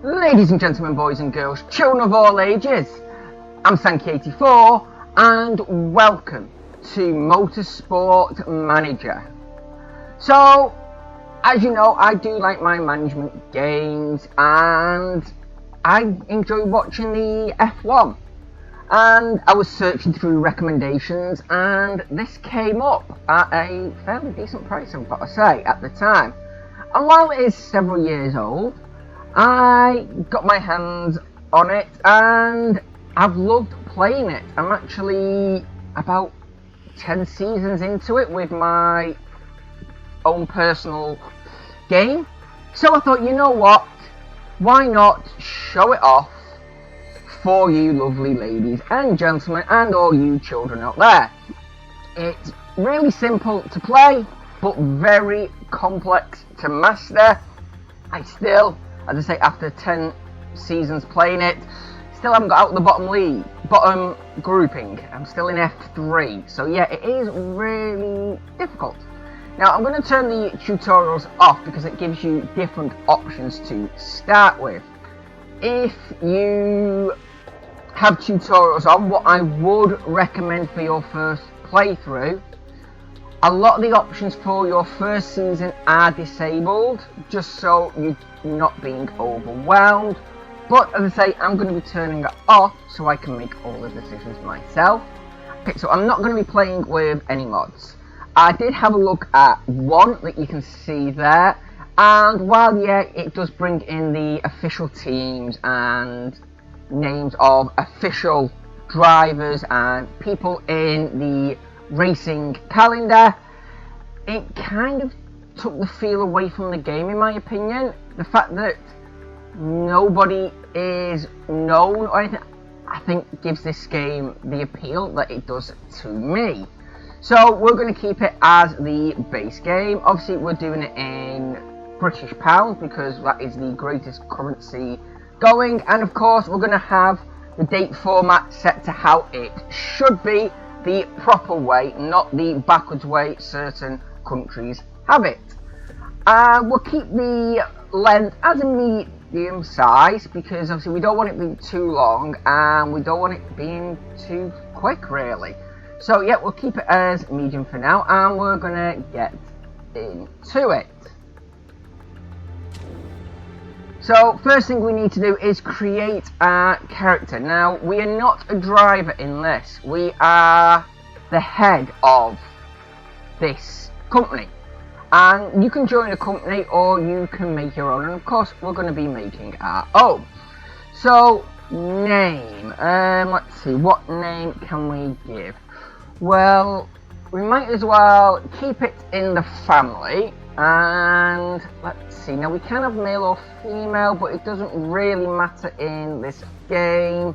Ladies and gentlemen, boys and girls, children of all ages, I'm Sankey84 and welcome to Motorsport Manager. So, as you know, I do like my management games and I enjoy watching the F1. And I was searching through recommendations and this came up at a fairly decent price, I've got to say, at the time. And while it is several years old, I got my hands on it and I've loved playing it. I'm actually about 10 seasons into it with my own personal game. So I thought, you know what, why not show it off for you lovely ladies and gentlemen and all you children out there. It's really simple to play but very complex to master. I still, as I say, after 10 seasons playing it, still haven't got out of the bottom grouping. I'm still in F3, so yeah, it is really difficult. Now I'm going to turn the tutorials off because it gives you different options to start with. If you have tutorials on, what I would recommend for your first playthrough, a lot of the options for your first season are disabled, just so you're not being overwhelmed. But as I say, I'm going to be turning it off so I can make all the decisions myself. Okay, so I'm not going to be playing with any mods. I did have a look at one that you can see there, and while yeah, it does bring in the official teams and names of official drivers and people in the racing calendar, it kind of took the feel away from the game, in my opinion. The fact that nobody is known or anything, I think gives this game the appeal that it does to me. So we're going to keep it as the base game. Obviously we're doing it in British pounds because that is the greatest currency going, and of course we're going to have the date format set to how it should be, the proper way, not the backwards way certain countries have it. We'll keep the length as a medium size because obviously we don't want it being too long and we don't want it being too quick really. So yeah, we'll keep it as medium for now and we're gonna get into it. So first thing we need to do is create a character. Now we are not a driver in this, we are the head of this company. And you can join a company or you can make your own, and of course we're going to be making our own. So name, let's see, what name can we give? Well, we might as well keep it in the family. And let's see, now we can have male or female, but it doesn't really matter in this game.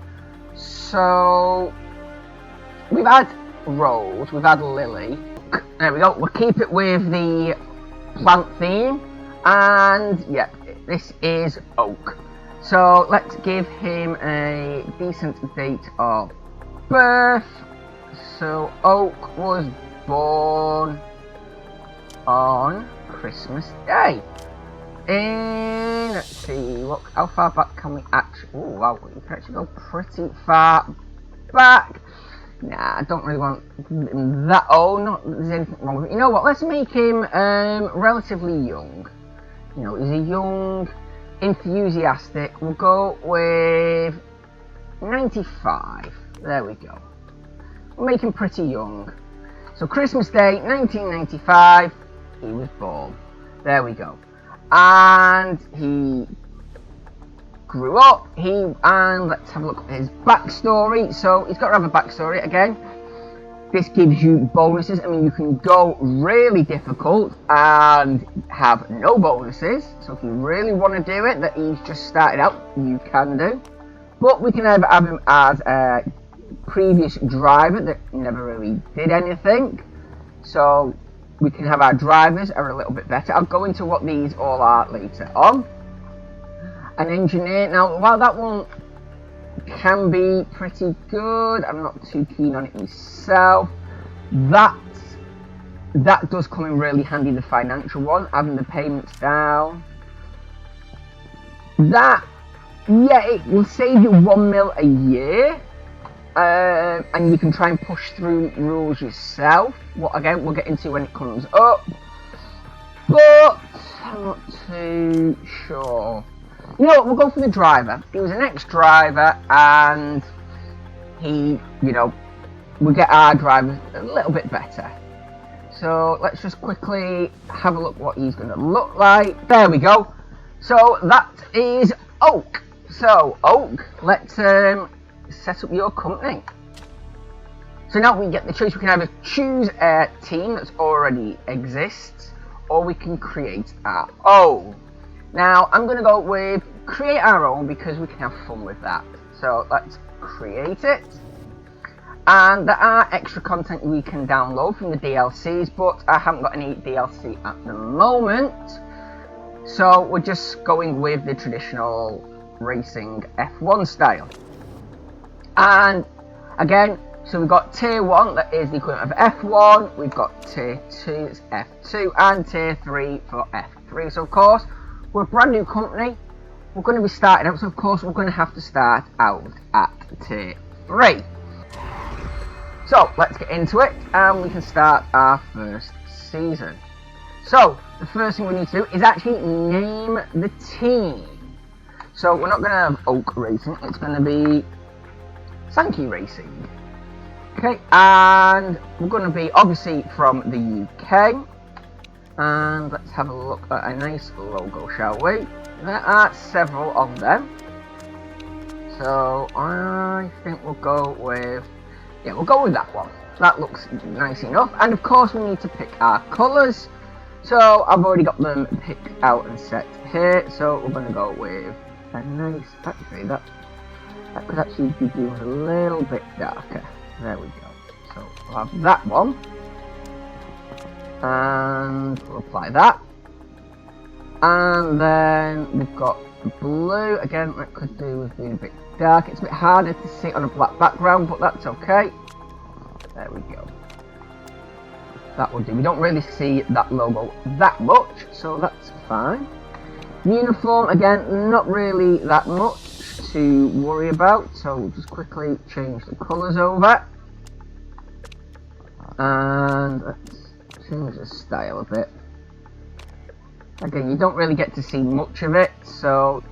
So we've had Rose, we've had Lily. There we go, we'll keep it with the plant theme. And yep, this is Oak. So let's give him a decent date of birth. So Oak was born on Christmas Day. And let's see, how far back can we actually... Oh wow, you can actually go pretty far back. Nah, I don't really want him that old. Not there's anything wrong with it. You know what? Let's make him relatively young. You know, he's a young, enthusiastic. We'll go with 95. There we go. We'll make him pretty young. So Christmas Day, 1995. He was born. There we go. And he grew up, and let's have a look at his backstory. So he's got to have a backstory again. This gives you bonuses. I mean, you can go really difficult and have no bonuses. So if you really want to do it, that he's just started out, you can do. But we can either have him as a previous driver that never really did anything. So we can have our drivers are a little bit better. I'll go into what these all are later on. An engineer. Now, while that one can be pretty good, I'm not too keen on it myself. That does come in really handy, the financial one, having the payments down. That yeah, it will save you 1 mil a year. And you can try and push through rules yourself. What again, we'll get into when it comes up. But I'm not too sure. You know what, we'll go for the driver. He was an ex-driver, and he, we get our driver a little bit better. So let's just quickly have a look what he's going to look like. There we go. So that is Oak. So Oak, let's set up your company. So now we get the choice. We can either choose a team that already exists, or we can create our own. Now I'm going to go with create our own because we can have fun with that. So let's create it. And there are extra content we can download from the DLCs, but I haven't got any DLC at the moment. So we're just going with the traditional racing F1 style. And again, so we've got tier 1, that is the equivalent of F1, we've got tier 2, that's F2, and tier 3 for F3. So of course, we're a brand new company, we're going to be starting out, so of course we're going to have to start out at tier 3. So let's get into it, and we can start our first season. So the first thing we need to do is actually name the team. So we're not going to have Oak Racing, it's going to be Sankey Racing. Okay, and we're going to be obviously from the UK. And let's have a look at a nice logo, shall we? There are several of them. So I think we'll go with, we'll go with that one. That looks nice enough. And of course we need to pick our colours. So I've already got them picked out and set here. So we're going to go with a nice, actually that could actually be doing a little bit darker. There we go. So we'll have that one. And we'll apply that. And then we've got the blue. Again, that could do with being a bit dark. It's a bit harder to see on a black background, but that's okay. There we go. That will do. We don't really see that logo that much, so that's fine. Uniform, again, not really that much to worry about, so we'll just quickly change the colours over. And let's change the style a bit. Again, you don't really get to see much of it, so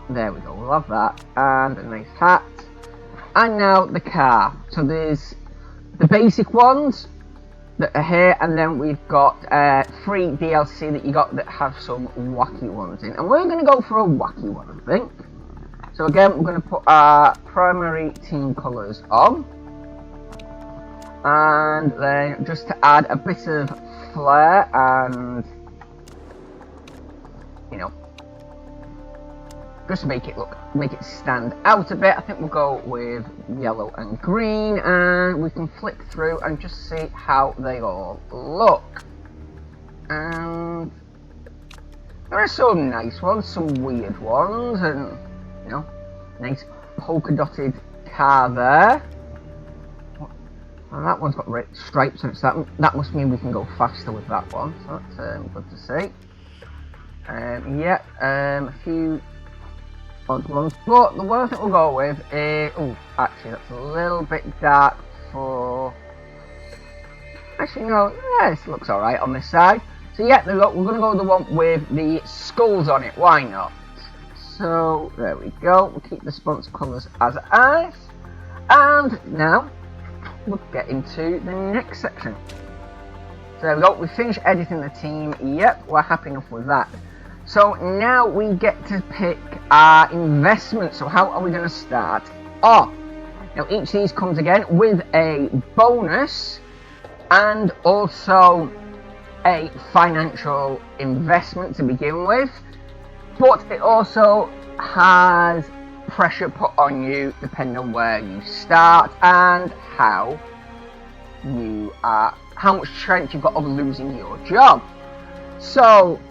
there we go, we'll have that. And a nice hat. And now the car. So there's the basic ones that are here, and then we've got free DLC that you got that have some wacky ones in. And we're going to go for a wacky one, I think. So again, we're going to put our primary team colours on. And then just to add a bit of flair and, just to make it stand out a bit, I think we'll go with yellow and green, and we can flick through and just see how they all look. And there are some nice ones, some weird ones, and nice polka dotted car there. And that one's got red stripes, so that must mean we can go faster with that one. So that's good to see. A few odd ones, but the one I think we'll go with is, actually that's a little bit dark for, actually no, this looks alright on this side. So we're going to go with the one with the skulls on it, why not? So there we go, we'll keep the sponsor colours as is, and now we'll get into the next section. So there we go, we finished editing the team, we're happy enough with that. So now we get to pick our investment. So how are we going to start off? Now each of these comes again with a bonus and also a financial investment to begin with, but it also has pressure put on you depending on where you start and how much chance you've got of losing your job. So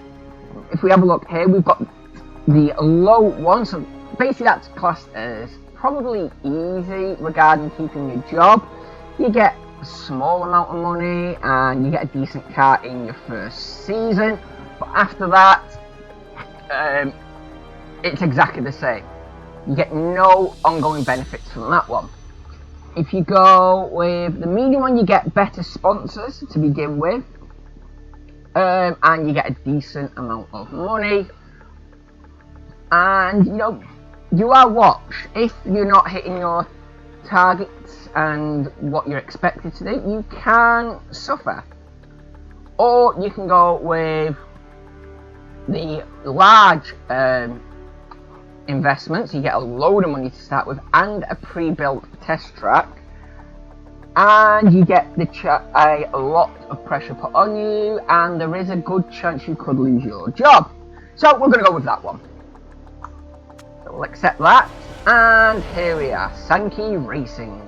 if we have a look here, we've got the low one, so basically that's classed as probably easy regarding keeping your job. You get a small amount of money and you get a decent car in your first season, but after that it's exactly the same. You get no ongoing benefits from that one. If you go with the medium one, you get better sponsors to begin with, and you get a decent amount of money, and you are watched. If you're not hitting your targets and what you're expected to do, you can suffer. Or you can go with the large investments. You get a load of money to start with and a pre-built test track, and you get a lot of pressure put on you, and there is a good chance you could lose your job. So we're going to go with that one. So we'll accept that, and here we are, Sankey Racing.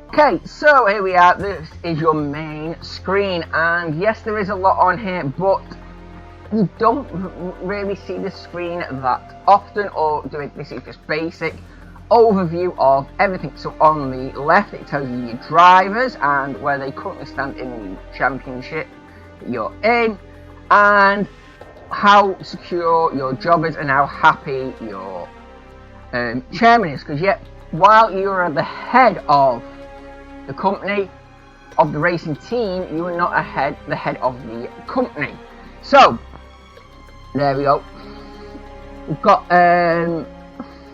Okay, so here we are, this is your main screen, and yes, there is a lot on here, but you don't really see the screen that often, or this is just basic overview of everything. So on the left it tells you your drivers and where they currently stand in the championship that you're in, and how secure your job is and how happy your chairman is, because while you're at the head of the company, of the racing team, you are not the head of the company. So there we go. We've got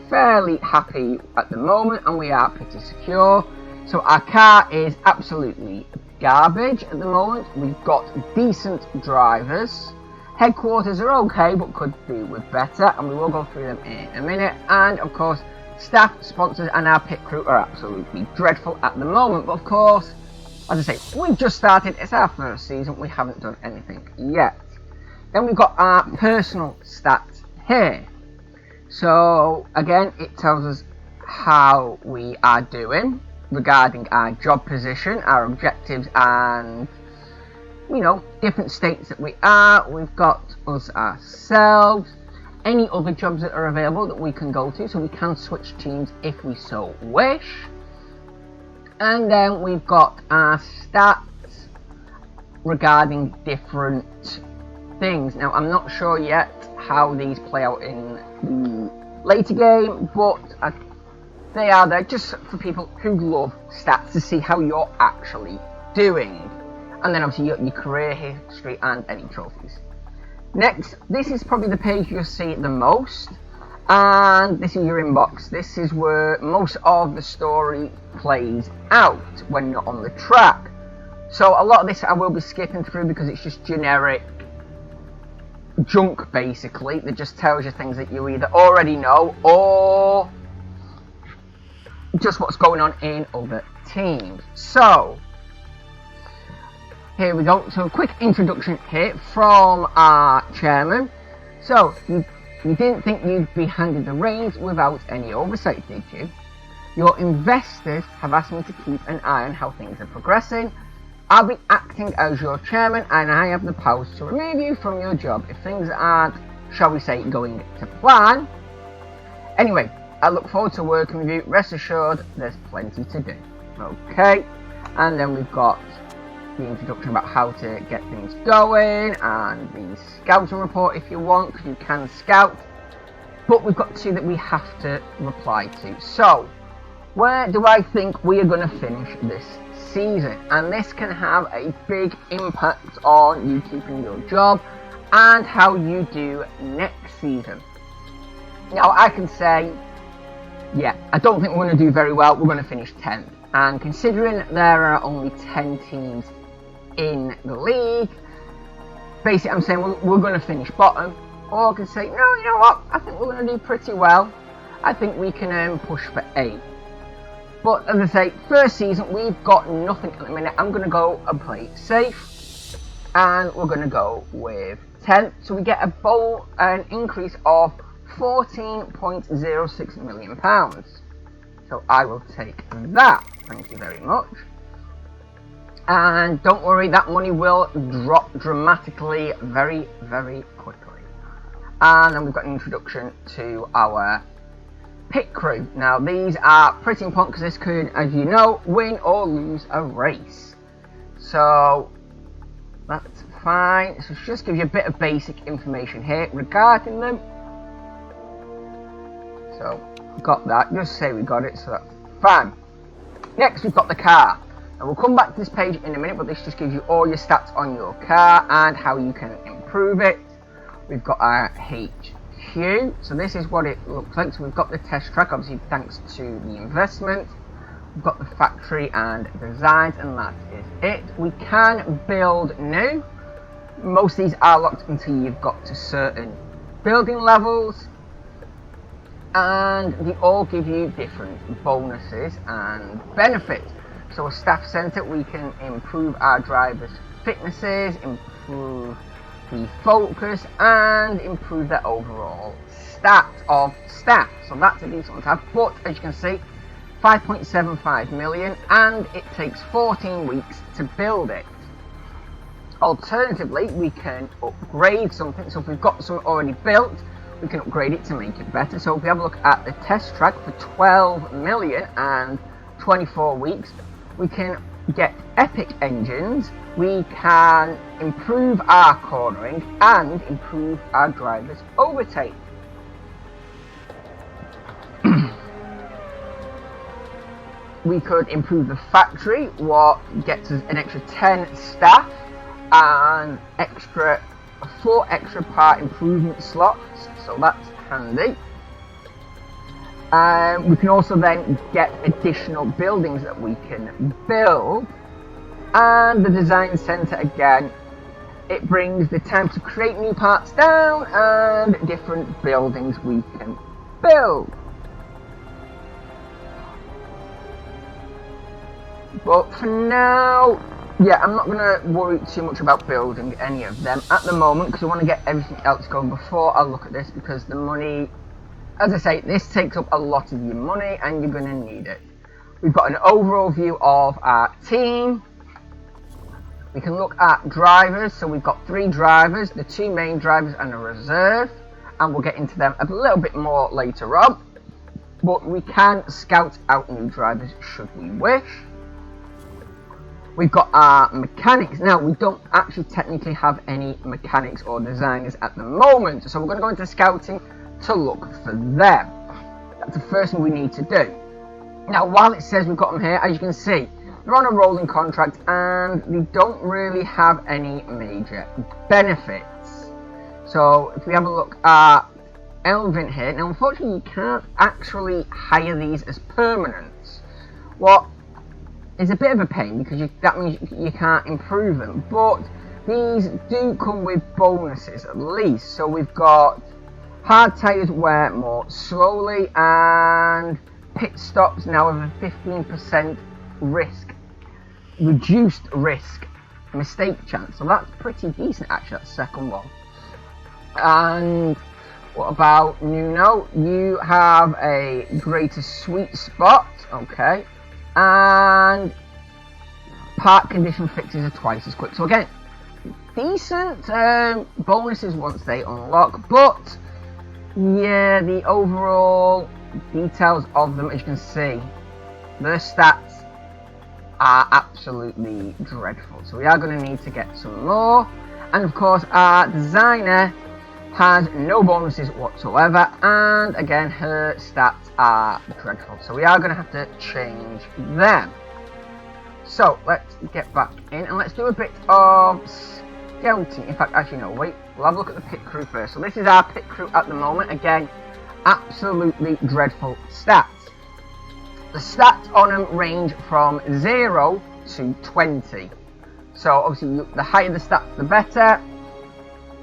fairly happy at the moment, and we are pretty secure. So our car is absolutely garbage at the moment. We've got decent drivers. Headquarters are okay, but could do with better, and we will go through them in a minute. And of course, staff, sponsors, and our pit crew are absolutely dreadful at the moment. But of course, as I say, we've just started. It's our first season. We haven't done anything yet. Then we've got our personal stats here. So again, it tells us how we are doing regarding our job position, our objectives, and different states that we are. We've got us ourselves, any other jobs that are available that we can go to, so we can switch teams if we so wish. And then we've got our stats regarding different things. Now, I'm not sure yet how these play out in the later game, but they are there just for people who love stats to see how you're actually doing. And then obviously your career history and any trophies. Next, this is probably the page you'll see the most, and this is your inbox. This is where most of the story plays out when you're on the track. So a lot of this I will be skipping through because it's just generic junk basically that just tells you things that you either already know or just what's going on in other teams. So here we go. So a quick introduction here from our chairman. So you didn't think you'd be handed the reins without any oversight, did you? Your investors have asked me to keep an eye on how things are progressing. I'll be acting as your chairman, and I have the powers to remove you from your job if things aren't, shall we say, going to plan. Anyway, I look forward to working with you. Rest assured, there's plenty to do. Okay, and then we've got the introduction about how to get things going, and the scouting report if you want, because you can scout. But we've got two that we have to reply to. So, where do I think we are going to finish this season? And this can have a big impact on you keeping your job and how you do next season. Now, I can say, I don't think we're going to do very well. We're going to finish 10th. And considering there are only 10 teams in the league, basically I'm saying we're going to finish bottom. Or I can say, no, you know what, I think we're going to do pretty well. I think we can push for 8. But as I say, first season, we've got nothing at the minute. I'm going to go and play safe, and we're going to go with 10. So we get an increase of £14.06 million. So I will take that. Thank you very much. And don't worry, that money will drop dramatically very, very quickly. And then we've got an introduction to our pit crew. Now these are pretty important because this could, as you know, win or lose a race. So that's fine. So it just gives you a bit of basic information here regarding them. So got that, just say we got it, so that's fine. Next we've got the car. And we'll come back to this page in a minute, but this just gives you all your stats on your car and how you can improve it. We've got our HQ, so this is what it looks like. So we've got the test track, obviously thanks to the investment. We've got the factory and designs, and that is it. We can build new. Most of these are locked until you've got to certain building levels, and they all give you different bonuses and benefits. So a staff centre, we can improve our drivers' fitnesses, improve the focus, and improve their overall stats of staff. So that's a decent one to have. But as you can see, 5.75 million, and it takes 14 weeks to build it. Alternatively, we can upgrade something. So if we've got something already built, we can upgrade it to make it better. So if we have a look at the test track for 12 million and 24 weeks, we can get epic engines, we can improve our cornering and improve our driver's overtake. We could improve the factory, what gets us an extra 10 staff and 4 extra part improvement slots, so that's handy. We can also then get additional buildings that we can build, and the design centre again, it brings the time to create new parts down and different buildings we can build. But for now, yeah, I'm not going to worry too much about building any of them at the moment, because I want to get everything else going before I look at this, because the money, as I say, this takes up a lot of your money and you're going to need it. We've got an overall view of our team. We can look at drivers, so we've got 3 drivers, the 2 main drivers and a reserve, and we'll get into them a little bit more later on. But we can scout out new drivers should we wish. We've got our mechanics. Now, we don't actually technically have any mechanics or designers at the moment, so we're going to go into scouting to look for them. That's the first thing we need to do. Now, while it says we've got them here, as you can see, they're on a rolling contract and they don't really have any major benefits. So, if we have a look at Elvin here, now unfortunately you can't actually hire these as permanents. What is a bit of a pain, because that means you can't improve them, but these do come with bonuses at least. So we've got hard tyres wear more slowly, and pit stops now have a 15% reduced risk mistake chance, so that's pretty decent actually, that second one. And what about Nuno? You have a greater sweet spot, okay, and part condition fixes are twice as quick. So again, decent bonuses once they unlock, but yeah, the overall details of them, as you can see, their stats are absolutely dreadful. So we are going to need to get some more. And of course, our designer has no bonuses whatsoever, and again, her stats are dreadful. So we are going to have to change them. So let's get back in and let's do a bit of scouting. In fact, actually no, wait, we'll have a look at the pit crew first. So this is our pit crew at the moment. Again, absolutely dreadful stats. The stats on them range from 0 to 20. So obviously the higher the stats the better.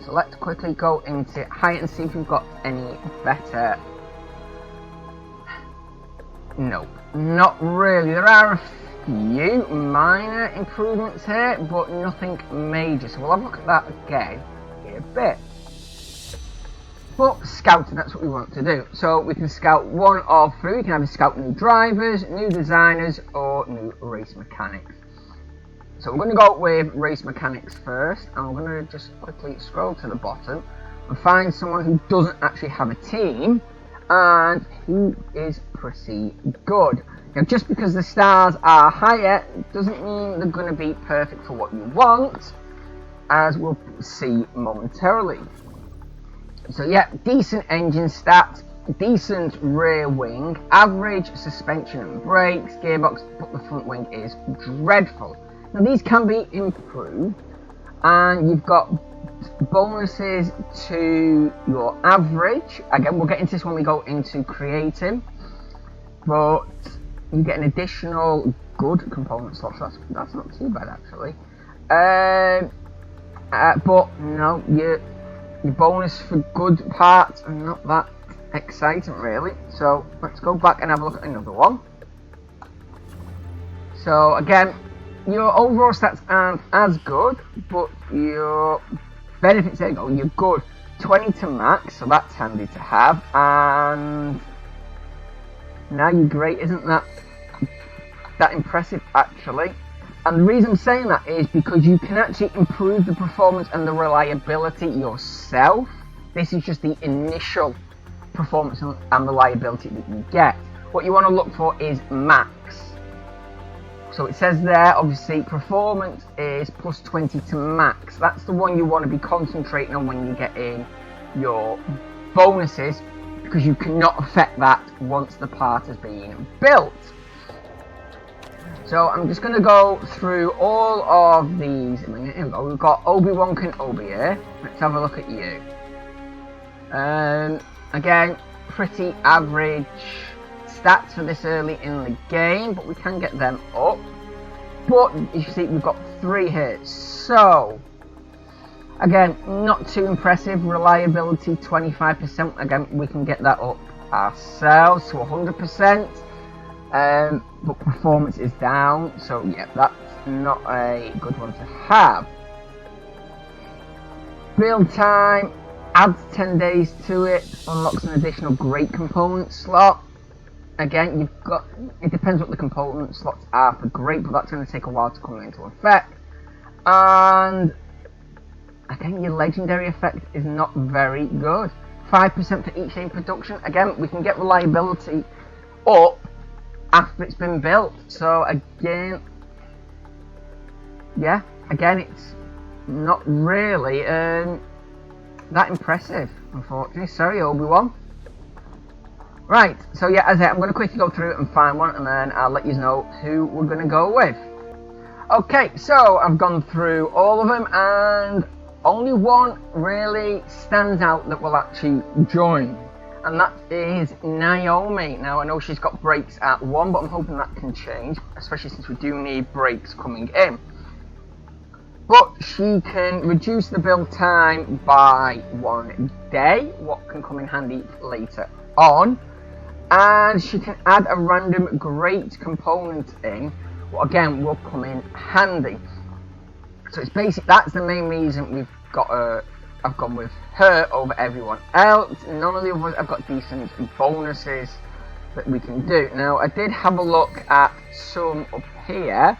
So let's quickly go into height and see if we've got any better. Nope, not really. There are a few minor improvements here, but nothing major. So we'll have a look at that again in a bit. But scouting, that's what we want to do. So we can scout one of 3. We can either scout new drivers, new designers, or new race mechanics. So we're going to go with race mechanics first, and we're going to just quickly scroll to the bottom and find someone who doesn't actually have a team and who is pretty good. Now, just because the stars are higher doesn't mean they're going to be perfect for what you want, as we'll see momentarily. So yeah, decent engine stats, decent rear wing, average suspension and brakes, gearbox, but the front wing is dreadful. Now these can be improved, and you've got bonuses to your average. Again, we'll get into this when we go into creating, but you get an additional good component slot, so that's not too bad actually. But no, your bonus for good parts are not that exciting really. So let's go back and have a look at another one. So again, your overall stats aren't as good, but your benefits, there you go, you're good. 20 to max, so that's handy to have, and now you're great. Isn't that impressive actually? And the reason I'm saying that is because you can actually improve the performance and the reliability yourself. This is just the initial performance and reliability that you get. What you want to look for is max. So it says there, obviously, performance is plus 20 to max. That's the one you want to be concentrating on when you get in your bonuses, because you cannot affect that once the part has been built. So I'm just going to go through all of these. We've got Obi-Wan Kenobi here. Let's have a look at you. Again, pretty average stats for this early in the game, but we can get them up. But as you see, we've got 3 here. So again, not too impressive. Reliability 25%. Again, we can get that up ourselves to 100%. But performance is down, so yeah, that's not a good one to have. Build time adds 10 days to it, unlocks an additional great component slot. Again, you've got, it depends what the component slots are for great, but that's going to take a while to come into effect. And again, your legendary effect is not very good. 5% for each day in production. Again, we can get reliability up after it's been built. So again, yeah, again, it's not really that impressive, unfortunately. Sorry, Obi-Wan. Right, so yeah, as I said, I'm going to quickly go through it and find one, and then I'll let you know who we're going to go with. Okay, so I've gone through all of them, and only one really stands out that will actually join, and that is Naomi. Now, I know she's got brakes at 1, but I'm hoping that can change, especially since we do need brakes coming in. But she can reduce the build time by 1 day, what can come in handy later on. And she can add a random great component in, what again will come in handy. So it's basic. That's the main reason we've got I've gone with her over everyone else. None of the others have got decent bonuses that we can do. Now, I did have a look at some up here,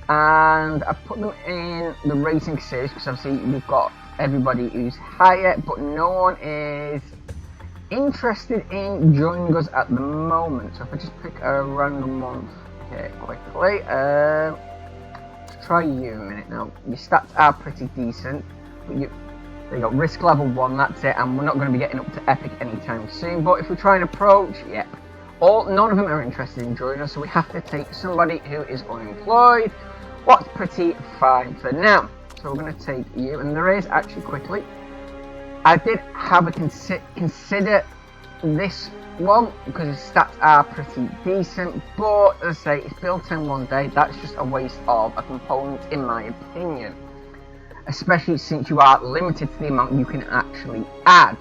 and I put them in the racing series because obviously we've got everybody who's higher, but no one is interested in joining us at the moment. So if I just pick a random one here quickly, let's try you a minute. Now, your stats are pretty decent, but there you go, risk level 1, that's it, and we're not going to be getting up to epic anytime soon. But if we try and approach, yep, none of them are interested in joining us, so we have to take somebody who is unemployed, what's pretty fine for now. So we're going to take you, and there is actually quickly, I did have a consider this one because his stats are pretty decent, but as I say, it's built in 1 day. That's just a waste of a component in my opinion, especially since you are limited to the amount you can actually add.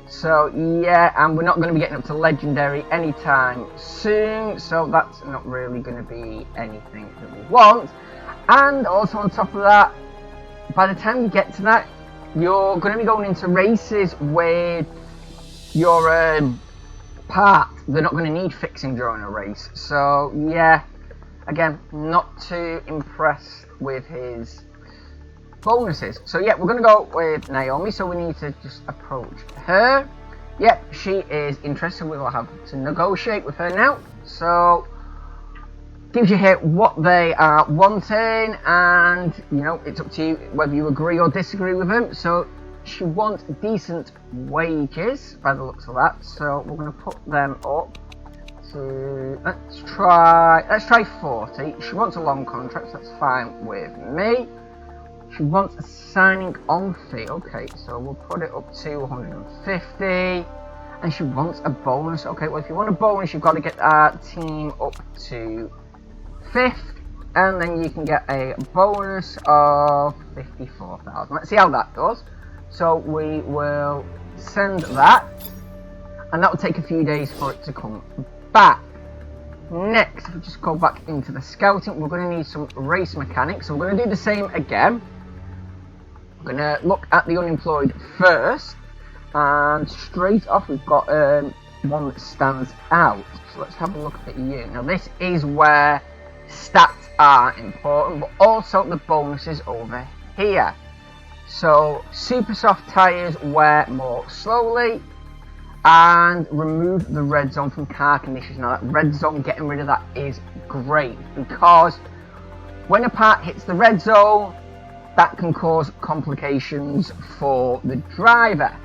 So yeah, and we're not going to be getting up to legendary anytime soon, so that's not really going to be anything that we want. And also on top of that, by the time you get to that, you're going to be going into races with your part. They're not going to need fixing during a race. So yeah, again, not too impressed with his bonuses. So yeah, we're going to go with Naomi, so we need to just approach her. Yep, she is interested. We will have to negotiate with her now. So gives you here what they are wanting, and you know, it's up to you whether you agree or disagree with them. So she wants decent wages by the looks of that, so we're going to put them up to, let's try 40. She wants a long contract, so that's fine with me. She wants a signing on fee. Okay, so we'll put it up to 150. And she wants a bonus. Okay, well, if you want a bonus, you've got to get our team up to 5th. And then you can get a bonus of 54,000. Let's see how that does. So we will send that. And that will take a few days for it to come back. Next, if we just go back into the scouting, we're going to need some race mechanics. So we're going to do the same again. We're going to look at the unemployed first. And straight off we've got one that stands out. So let's have a look at you. Now this is where stats are important, but also the bonuses over here. So super soft tyres wear more slowly, and remove the red zone from car conditions. Now that red zone, getting rid of that is great, because when a part hits the red zone, that can cause complications for the driver.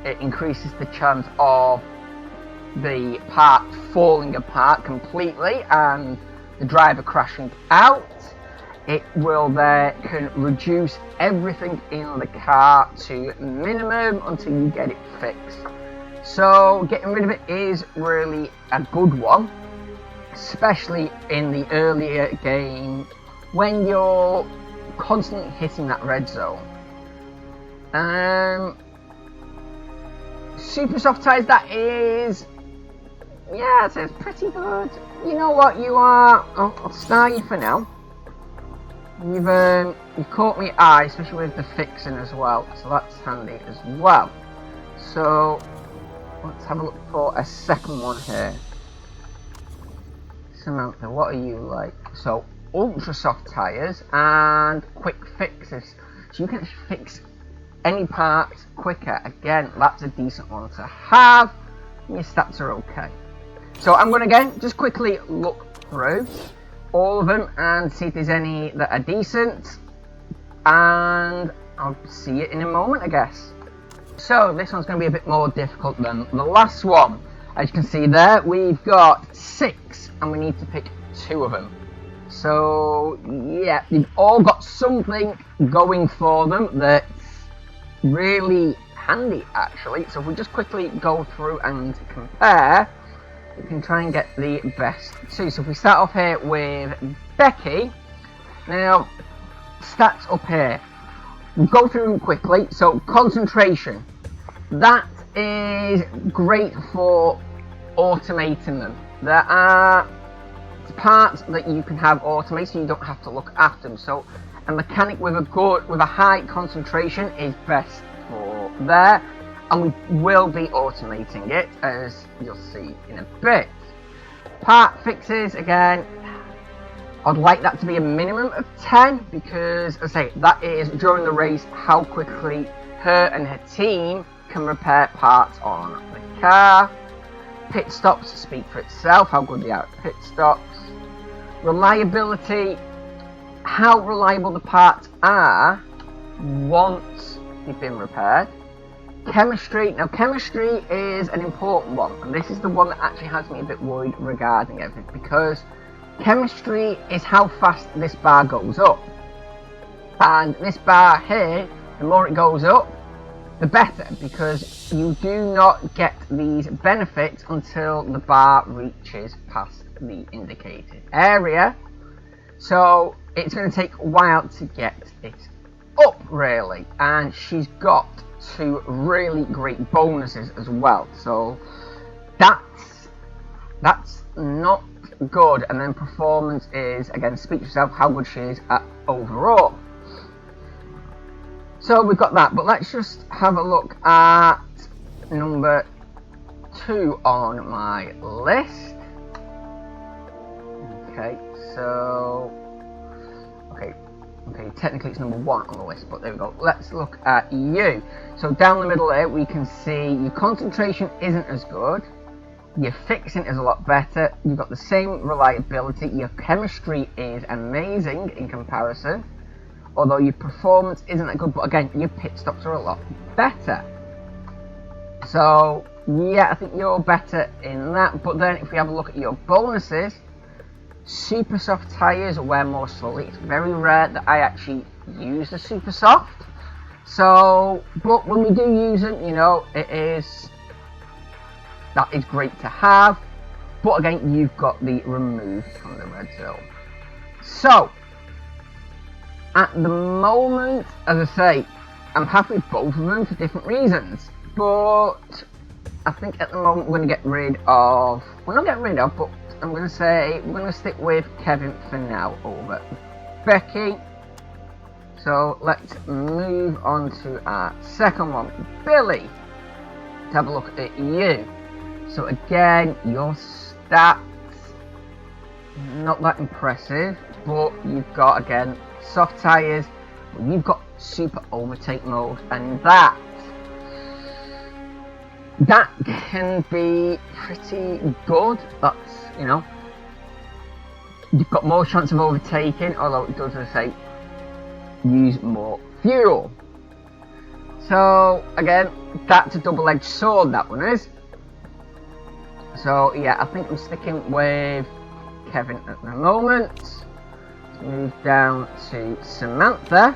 It increases the chance of the part falling apart completely and the driver crashing out. It will can reduce everything in the car to minimum until you get it fixed. So getting rid of it is really a good one, especially in the earlier game when you're constantly hitting that red zone. Super soft tyres, that is, yeah, so it's pretty good. You know what, you are, I'll start you for now. You've caught me eye, especially with the fixing as well, so that's handy as well. So let's have a look for a second one here. Samantha, what are you like? So ultra soft tyres and quick fixes, so you can actually fix any parts quicker. Again, that's a decent one to have. Your stats are okay. So I'm going to again just quickly look through all of them and see if there's any that are decent, and I'll see it in a moment, I guess. So this one's going to be a bit more difficult than the last one. As you can see there, we've got 6 and we need to pick 2 of them. So yeah, they've all got something going for them that's really handy actually. So if we just quickly go through and compare, we can try and get the best 2. So if we start off here with Becky, now stats up here, we'll go through them quickly. So concentration, that is great for automating them. There are parts that you can have automated, so you don't have to look after them. So a mechanic with a high concentration is best for there, and we will be automating it, as you'll see in a bit. Part fixes, again, I'd like that to be a minimum of 10, because as I say, that is during the race how quickly her and her team can repair parts on the car. Pit stops speak for itself, how good they are at pit stops. Reliability, how reliable the parts are once they've been repaired. Chemistry, now chemistry is an important one, and this is the one that actually has me a bit worried regarding everything, because chemistry is how fast this bar goes up, and this bar here, the more it goes up the better, because you do not get these benefits until the bar reaches past the indicated area. So it's going to take a while to get it up really, and she's got 2 really great bonuses as well, so that's not good. And then performance is, again, speak for yourself how good she is at overall. So we've got that, but let's just have a look at number 2 on my list. Okay, so okay, technically it's number 1 on the list, but there we go. Let's look at you. So down the middle there, we can see your concentration isn't as good, your fixing is a lot better, you've got the same reliability, your chemistry is amazing in comparison, although your performance isn't that good, but again, your pit stops are a lot better. So yeah, I think you're better in that. But then if we have a look at your bonuses, super soft tyres wear more slowly. It's very rare that I actually use the super soft. So, but when we do use them, you know, that is great to have. But again, you've got the removed from the red zone. So, at the moment, as I say, I'm happy with both of them for different reasons. But I think at the moment we're going to get rid of, well, not get rid of, but I'm going to say we're going to stick with Kevin for now over Becky. So let's move on to our second one, Billy. Let's have a look at you. So again, your stats, not that impressive, but you've got, again, soft tyres, you've got super overtake mode, and that can be pretty good. That's, you know, you've got more chance of overtaking, although it does, as I say, use more fuel. So again, that's a double-edged sword, that one is. So yeah, I think I'm sticking with Kevin at the moment. Let's move down to Samantha.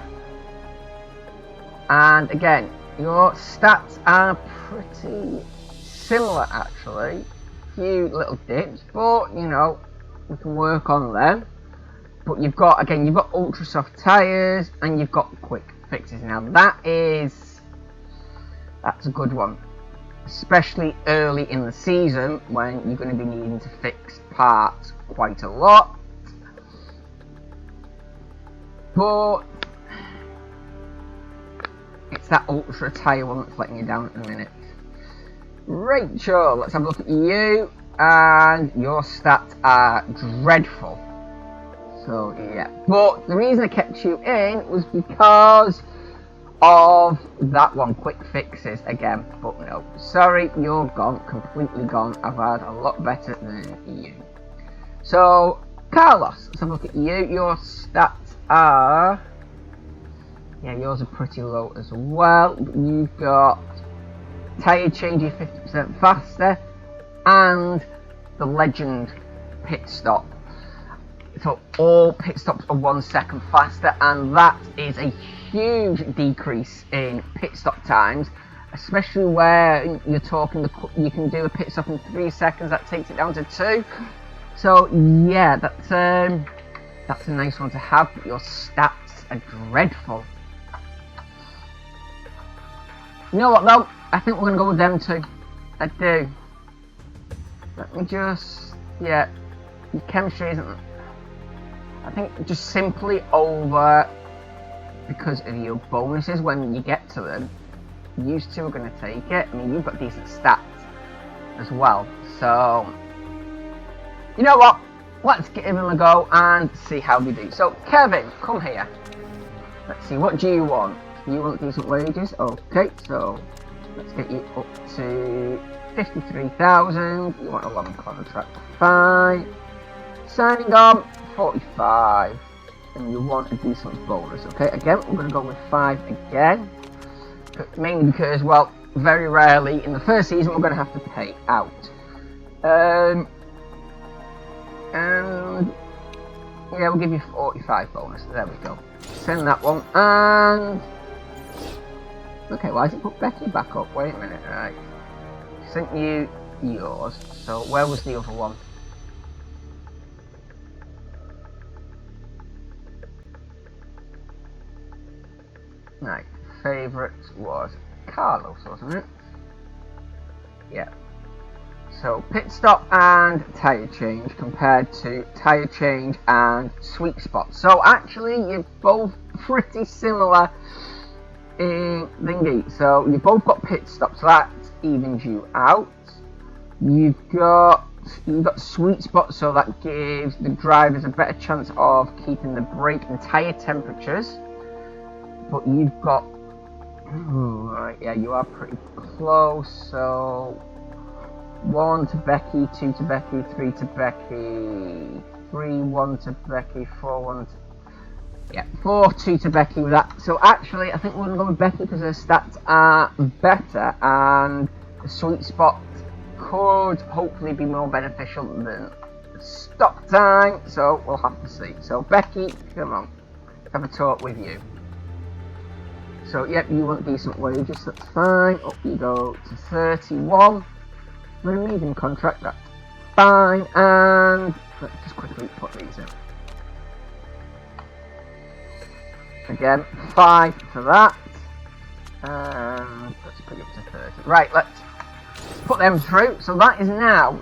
And again, your stats are pretty similar actually. Few little dips, but you know, we can work on them. But you've got, again, you've got ultra soft tyres and you've got quick fixes. Now that's a good one, especially early in the season when you're going to be needing to fix parts quite a lot. But it's that ultra tyre one that's letting you down at the minute. Rachel, let's have a look at you, and your stats are dreadful. So yeah, but the reason I kept you in was because of that one, quick fixes again. But no, sorry, you're gone, completely gone. I've had a lot better than you. So Carlos, let's have a look at you. Your stats are, yeah, yours are pretty low as well. But you've got tyre changing 50% faster and the legend pit stop. So all pit stops are 1 second faster, and that is a huge decrease in pit stop times, especially where you're talking you can do a pit stop in 3 seconds. That takes it down to 2. So yeah, that's a nice one to have. But your stats are dreadful. You know what though? I think we're gonna go with them too. I do. Let me just, yeah, your chemistry isn't. I think just simply over because of your bonuses when you get to them. You two are going to take it. I mean, you've got decent stats as well. So, you know what? Let's give them a go and see how we do. So, Kevin, come here. Let's see, what do you want? You want decent wages? Okay, so let's get you up to 53,000. You want a long contract, 5. Signing on 45, and you want a decent bonus. Okay, again, we're going to go with 5 again, mainly because, well, very rarely in the first season we're going to have to pay out. And yeah, we'll give you 45 bonus. There we go. Send that one. And okay, why has it put Becky back up? Wait a minute. Right, sent you yours. So where was the other one? Right, favourite was Carlos, wasn't it? Yeah. So pit stop and tyre change compared to tyre change and sweet spot. So actually you're both pretty similar in thingy. So you've both got pit stops, so that evens you out. You've got sweet spot, so that gives the drivers a better chance of keeping the brake and tyre temperatures. But you've got, right, yeah, you are pretty close. So 1 to Becky, 2 to Becky, 3 to Becky, 3, 1 to Becky, 4, 1 to... Yeah, 4-2 to Becky with that. So actually, I think we're going to go with Becky because her stats are better and the sweet spot could hopefully be more beneficial than the stop time. So we'll have to see. So Becky, come on, have a talk with you. So yep, you want decent wages, that's fine. Up you go to 31. We're a medium contract, that's fine. And let's just quickly put these in. Again, 5 for that. And let's put it up to 30. Right, let's put them through. So that is now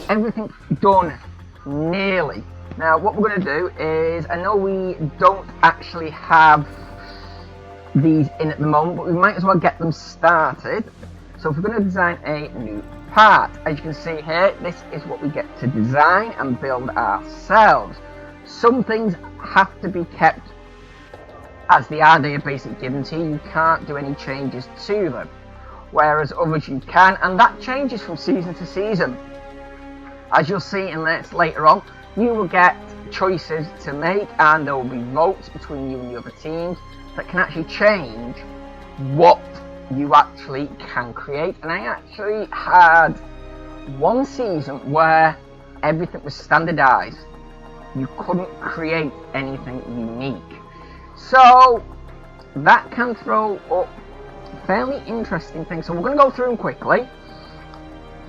everything done, nearly. Now what we're going to do is, I know we don't actually have these in at the moment, but we might as well get them started. So if we're going to design a new part, as you can see here, this is what we get to design and build ourselves. Some things have to be kept as they are, they are basically given to you. You can't do any changes to them, whereas others you can, and that changes from season to season. As you'll see in this later on, you will get choices to make, and there will be votes between you and the other teams that can actually change what you actually can create. And I actually had one season where everything was standardized. You couldn't create anything unique. So that can throw up fairly interesting things. So we're going to go through them quickly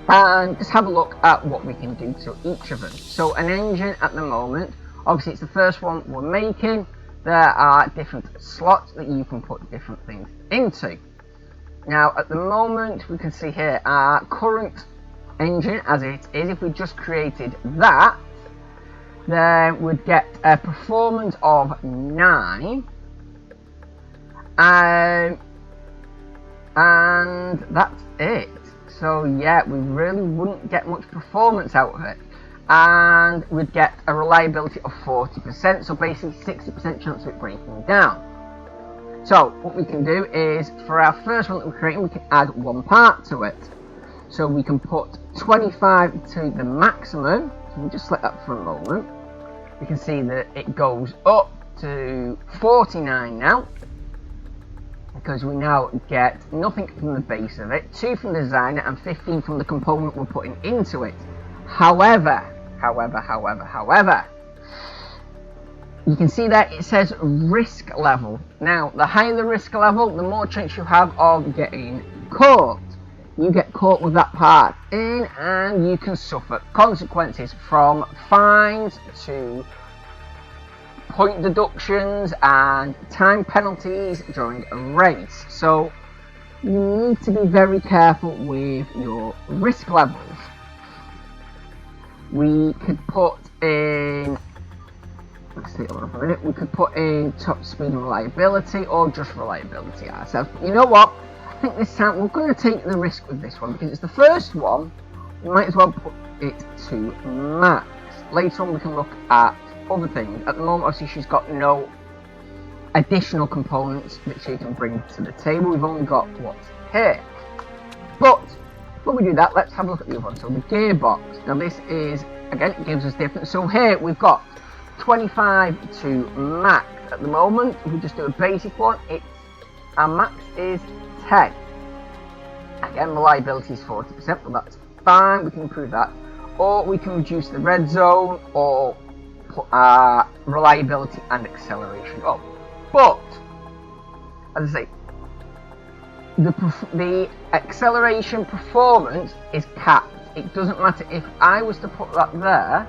and just have a look at what we can do to each of them. So an engine at the moment, obviously it's the first one we're making. There are different slots that you can put different things into. Now at the moment we can see here our current engine as it is. If we just created that, then we'd get a performance of 9, and that's it. So yeah, we really wouldn't get much performance out of it, and we'd get a reliability of 40%, so basically 60% chance of it breaking down. So what we can do is, for our first one that we're creating, we can add one part to it. So we can put 25 to the maximum. So we'll just select that for a moment. You can see that it goes up to 49 now, because we now get nothing from the base of it, 2 from the designer and 15 from the component we're putting into it. However, you can see that it says risk level. Now, the higher the risk level, the more chance you have of getting caught. You get caught with that part in, and you can suffer consequences from fines to point deductions and time penalties during a race. So you need to be very careful with your risk levels. We could put in, let's see, hold on a minute, we could put in top speed and reliability, or just reliability ourselves. But you know what? I think this time we're going to take the risk with this one, because it's the first one. We might as well put it to max. Later on we can look at other things. At the moment, obviously, she's got no additional components that she can bring to the table. We've only got what's here. But before we do that, let's have a look at the other one. So the gearbox. Now this is, again, it gives us different. So here we've got 25 to max. At the moment, if we just do a basic one, our max is 10. Again, reliability is 40%, but that's fine. We can improve that, or we can reduce the red zone, or put our reliability and acceleration up. But as I say, the acceleration performance is capped. It doesn't matter if I was to put that there.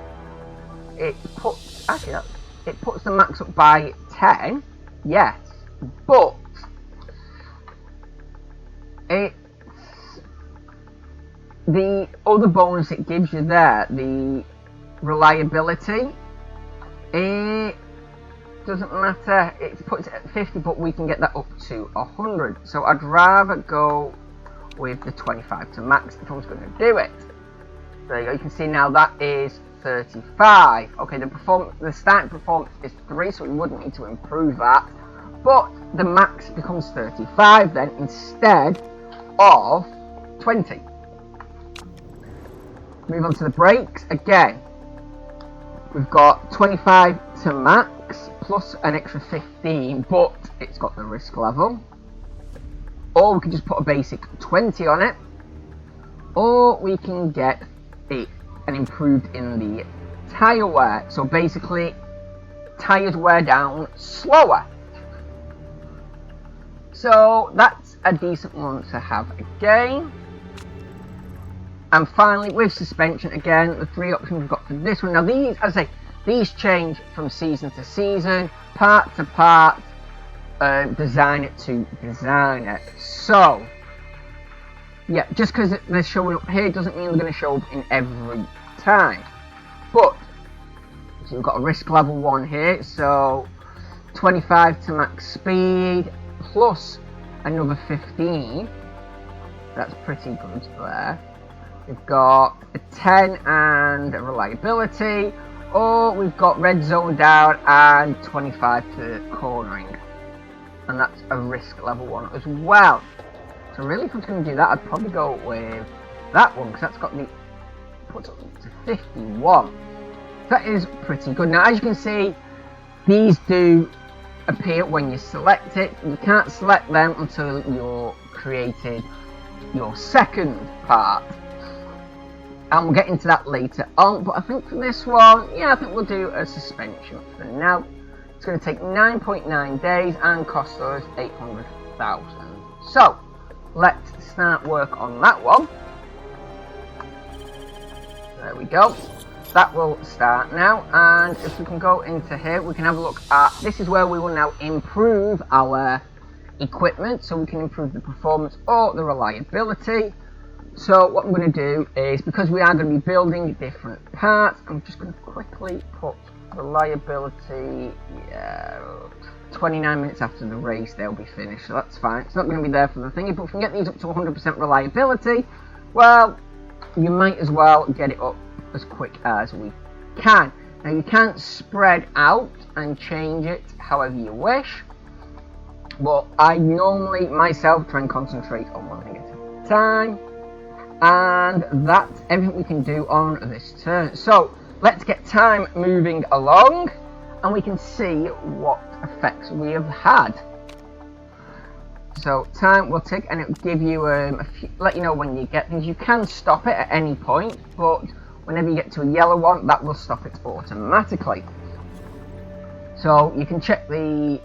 It puts the max up by 10. Yes, but it's the other bonus it gives you there, the reliability. It doesn't matter, it puts it at 50, but we can get that up to 100. So I'd rather go with the 25 to max if I was going to do it. There you go, you can see now that is 35. Okay, the starting performance is 3, so we wouldn't need to improve that. But the max becomes 35 then, instead of 20. Move on to the brakes. Again, we've got 25 to max. max plus an extra 15, but it's got the risk level. Or we can just put a basic 20 on it. Or we can get an improved in the tyre wear. So basically, tyres wear down slower. So that's a decent one to have again. And finally, with suspension, again, the 3 options we've got for this one. Now these, as I say, these change from season to season, part to part, designer to designer. So, yeah, just because they're showing up here doesn't mean they're going to show up in every time. But, so we've got a risk level 1 here, so 25 to max speed, plus another 15. That's pretty good there. We've got a 10 and a reliability, or we've got red zone down and 25 to cornering. And that's a risk level 1 as well. So really, if I was going to do that, I'd probably go with that one, because that's got the, puts up to 51. That is pretty good. Now, as you can see, these do appear when you select it. You can't select them until you're created your second part. And we'll get into that later on. But I think for this one, yeah, I think we'll do a suspension for now. It's going to take 9.9 days and cost us 800,000. So, let's start work on that one. There we go. That will start now, and if we can go into here, we can have a look at, this is where we will now improve our equipment, so we can improve the performance or the reliability. So what I'm going to do is, because we are going to be building different parts, I'm just going to quickly put reliability, 29 minutes after the race they'll be finished, so that's fine. It's not going to be there for the thingy, but if we can get these up to 100% reliability, well, you might as well get it up as quick as we can. Now you can spread out and change it however you wish, but I normally myself try and concentrate on one thing at a time, and that's everything we can do on this turn. So let's get time moving along and we can see what effects we have had. So time will tick and it will give you let you know when you get things. You can stop it at any point, but whenever you get to a yellow one, that will stop it automatically. So you can check the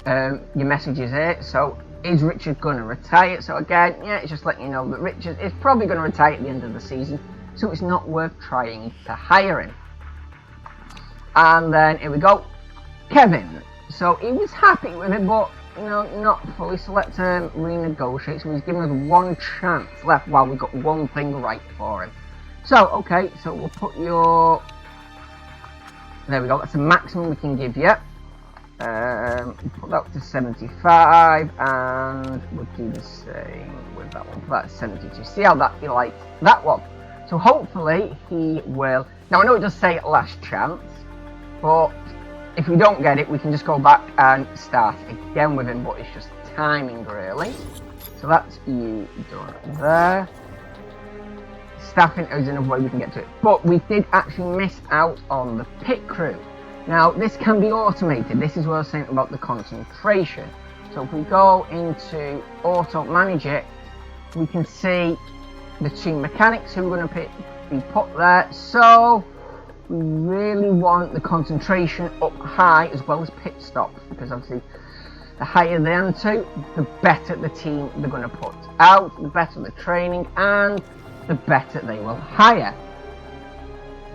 your messages here. So is Richard going to retire? So again, yeah, it's just letting you know that Richard is probably going to retire at the end of the season, so it's not worth trying to hire him. And then here we go, Kevin. So he was happy with it, but you know, not fully. So let's renegotiate. So he's giving us one chance left while we've got one thing right for him. So okay, so we'll put your, there we go, that's the maximum we can give you. We'll put that up to 75, and we'll do the same with that one. Put that at 72. See how that he likes that one. So hopefully he will. Now I know it does say last chance, but if we don't get it, we can just go back and start again with him. But it's just timing really. So that's you done there. Staffing is another way we can get to it, but we did actually miss out on the pit crew. Now this can be automated. This is what I was saying about the concentration. So if we go into Auto Manager, we can see the 2 mechanics who are going to be put there. So we really want the concentration up high as well as pit stops, because obviously the higher the answer, the better the team they're going to put out, the better the training, and the better they will hire.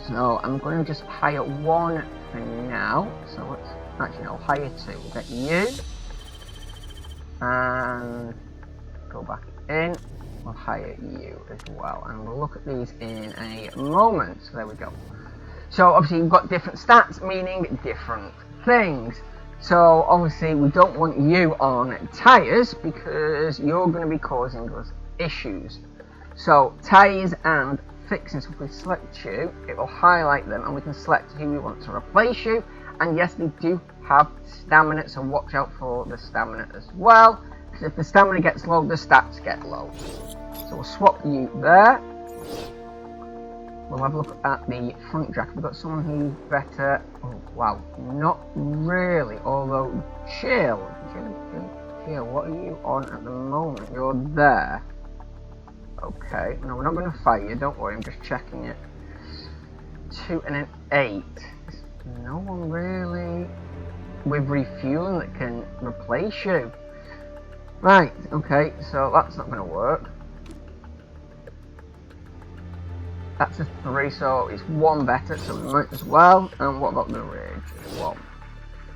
So I'm going to just hire 1 for now. So let's actually no, hire 2. We'll get you and go back in. We'll hire you as well, and we'll look at these in a moment. So there we go. So obviously you've got different stats, meaning different things. So obviously we don't want you on tyres because you're going to be causing us issues. So tyres and fixing, so if we select you, it will highlight them and we can select who we want to replace you. And yes, they do have stamina, so watch out for the stamina as well, because if the stamina gets low, the stats get low. So we'll swap you there. We'll have a look at the front jack. We've got someone who's better. Oh, wow. Not really. Although, chill, what are you on at the moment? You're there. Okay. No, we're not going to fight you. Don't worry. I'm just checking it. 2 and an 8. There's no one really with refueling that can replace you. Right. Okay. So that's not going to work. That's a 3, so it's 1 better, so we might as well. And what about the ridge? 1.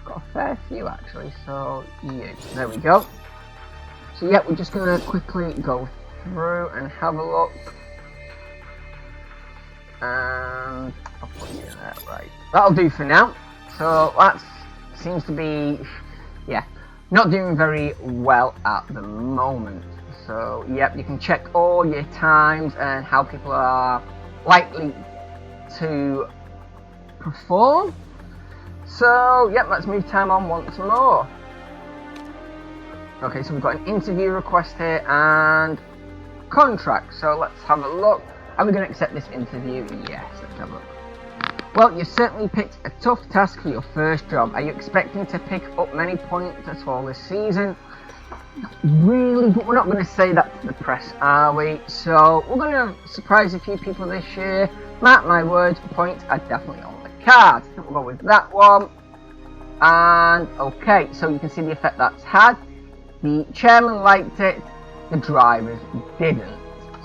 Got a fair few actually, so you. There we go. So yeah, we're just gonna quickly go through and have a look. And I'll put you in there, right. That'll do for now. So that seems to be, yeah, not doing very well at the moment. So yep, you can check all your times and how people are likely to perform. So yep, let's move time on once more. Okay, so we've got an interview request here and contract. So let's have a look. Are we going to accept this interview? Yes, let's have a look. Well, you certainly picked a tough task for your first job. Are you expecting to pick up many points at all this season? Really, but we're not going to say that to the press, are we? So we're going to surprise a few people this year. Mark my words, points are definitely on the card. We'll go with that one. And okay, so you can see the effect that's had. The chairman liked it, the drivers didn't.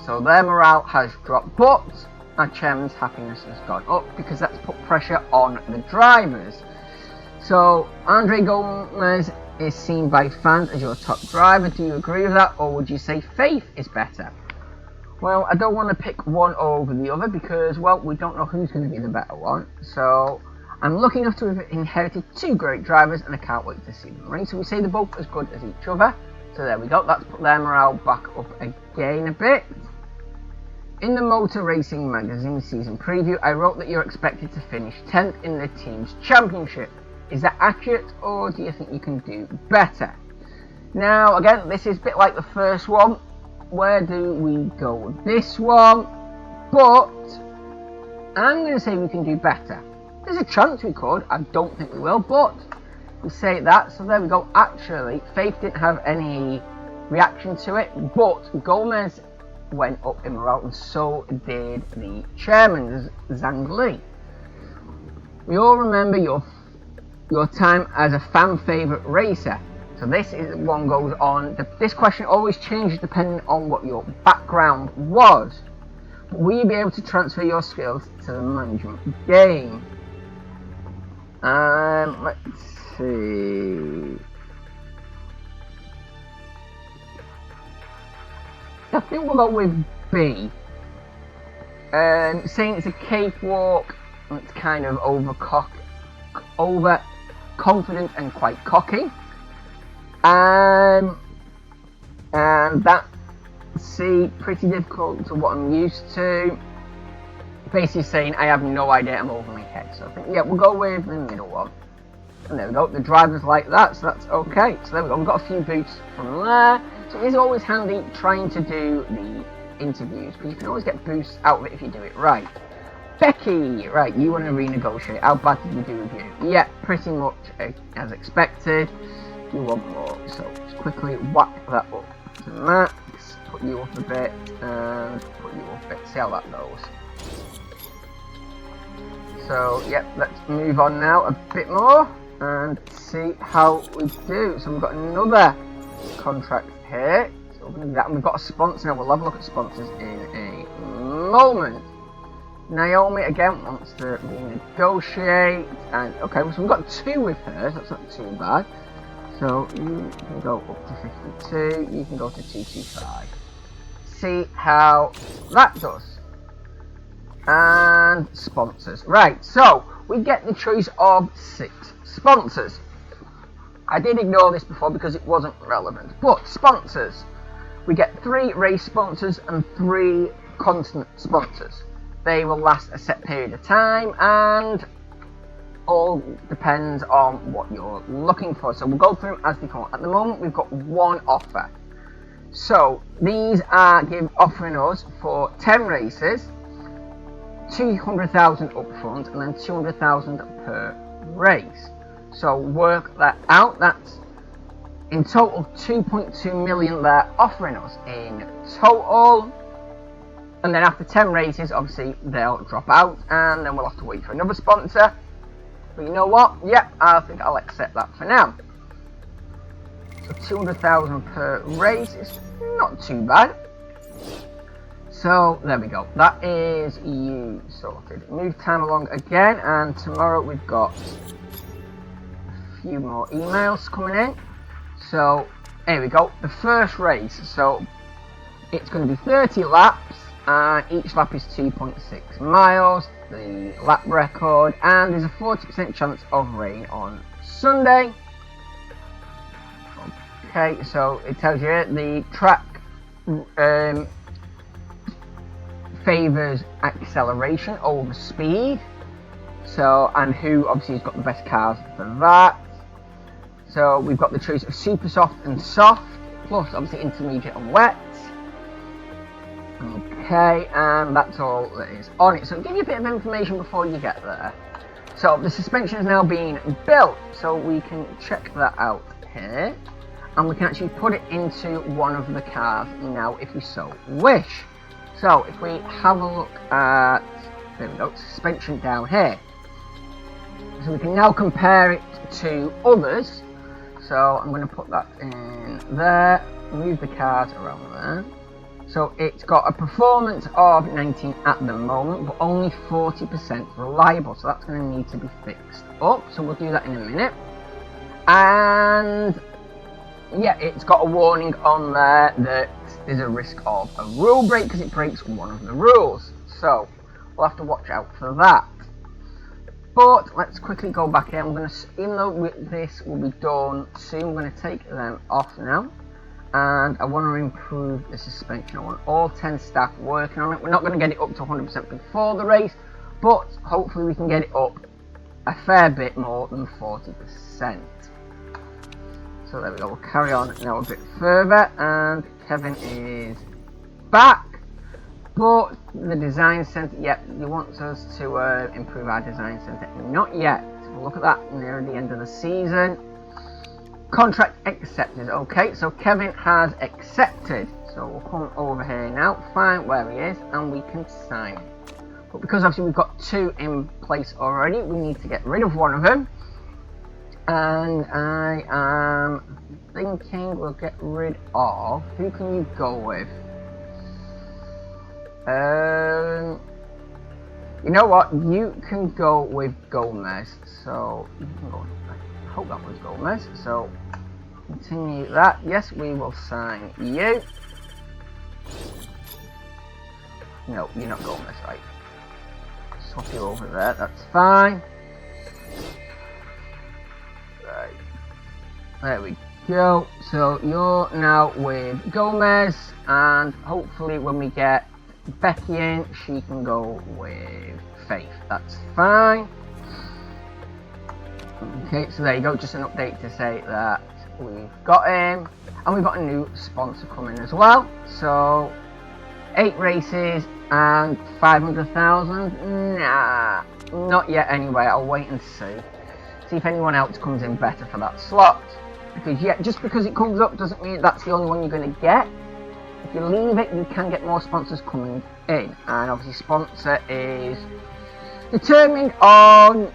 So their morale has dropped, but our chairman's happiness has gone up because that's put pressure on the drivers. So Andre Gomez is seen by fans as your top driver. Do you agree with that, or would you say Faith is better? Well, I don't want to pick one over the other because, well, we don't know who's going to be the better one. So I'm lucky enough to have inherited 2 great drivers and I can't wait to see them race. So we say they're both as good as each other. So there we go. That's put their morale back up again a bit. In the Motor Racing Magazine season preview, I wrote that you're expected to finish 10th in the team's championship. Is that accurate, or do you think you can do better? Now, again, this is a bit like the first one. Where do we go with this one? But I'm going to say we can do better. There's a chance we could. I don't think we will, but we say that. So there we go. Actually, Faith didn't have any reaction to it, but Gomez went up in morale, and so did the chairman, Zhang Li. We all remember your time as a fan favourite racer. So this is one goes on. This question always changes depending on what your background was. But will you be able to transfer your skills to the management game? Let's see. I think we'll go with B. Saying it's a cakewalk, it's kind of over confident and quite cocky. And that C, pretty difficult to what I'm used to. Basically saying I have no idea, I'm over my head. So I think, yeah, we'll go with the middle one. And there we go, the driver's like that, so that's okay. So there we go, we've got a few boosts from there. So it is always handy trying to do the interviews, because you can always get boosts out of it if you do it right. Becky, right, you want to renegotiate. How bad did we do with you? Yeah, pretty much as expected. Do one more, so just quickly whack that up to max, put you up a bit, and put you up a bit, see how that goes. So, yep, let's move on now a bit more and see how we do. So we've got another contract here, so we're going to do that, and we've got a sponsor now. We'll have a look at sponsors in a moment. Naomi again wants to renegotiate, and okay, so we've got 2 with her, so that's not too bad. So you can go up to 52, you can go to 225. See how that does. And sponsors. Right, so we get the choice of 6 sponsors. I did ignore this before because it wasn't relevant, but sponsors. We get 3 race sponsors and 3 constant sponsors. They will last a set period of time and all depends on what you're looking for. So we'll go through them as they come. At the moment we've got 1 offer. So these are offering us for 10 races 200,000 up front and then 200,000 per race. So work that out. That's in total 2.2 million they're offering us in total. And then after 10 races, obviously they'll drop out, and then we'll have to wait for another sponsor. But you know what? Yep, I think I'll accept that for now. So 200,000 per race is not too bad. So there we go. That is you sorted. Move time along again, and tomorrow we've got a few more emails coming in. So here we go. The first race. So it's going to be 30 laps, and each lap is 2.6 miles. The lap record, and there's a 40% chance of rain on Sunday. Okay, so it tells you the track favours acceleration over speed. So, and who obviously has got the best cars for that. So we've got the choice of super soft and soft, plus obviously intermediate and wet. Okay, and that's all that is on it. So I'll give you a bit of information before you get there. So the suspension is now being built, so we can check that out here. And we can actually put it into one of the cars now if we so wish. So if we have a look at, there we go, suspension down here. So we can now compare it to others. So I'm going to put that in there, move the cars around there. So it's got a performance of 19 at the moment, but only 40% reliable. So that's going to need to be fixed up. So we'll do that in a minute. And yeah, it's got a warning on there that there's a risk of a rule break because it breaks one of the rules. So we'll have to watch out for that. But let's quickly go back in. I'm going to, even though this will be done soon, I'm going to take them off now. And I want to improve the suspension. I want all 10 staff working on it. We're not going to get it up to 100% before the race, but hopefully we can get it up a fair bit more than 40%. So there we go, we'll carry on now a bit further, and Kevin is back. But the design centre, yep, he wants us to improve our design centre. Not yet. We'll look at that near the end of the season. Contract accepted. Okay, so Kevin has accepted. So we'll come over here now, find where he is, and we can sign it. But because obviously we've got 2 in place already, we need to get rid of one of them. And I am thinking we'll get rid of, who can you go with? You know what, you can go with Gomez. So you can go, I hope that was Gomez. So continue that. Yes, we will sign you. No, you're not Gomez, right? Swap you over there, that's fine. Right, there we go. So you're now with Gomez, and hopefully when we get Becky in, she can go with Faith. That's fine. Okay, so there you go. Just an update to say that we've got him, and we've got a new sponsor coming as well. So 8 races and 500,000. Nah, not yet. Anyway, I'll wait and see if anyone else comes in better for that slot. Because yeah, just because it comes up doesn't mean that's the only one you're going to get. If you leave it, you can get more sponsors coming in, and obviously sponsor is determined on,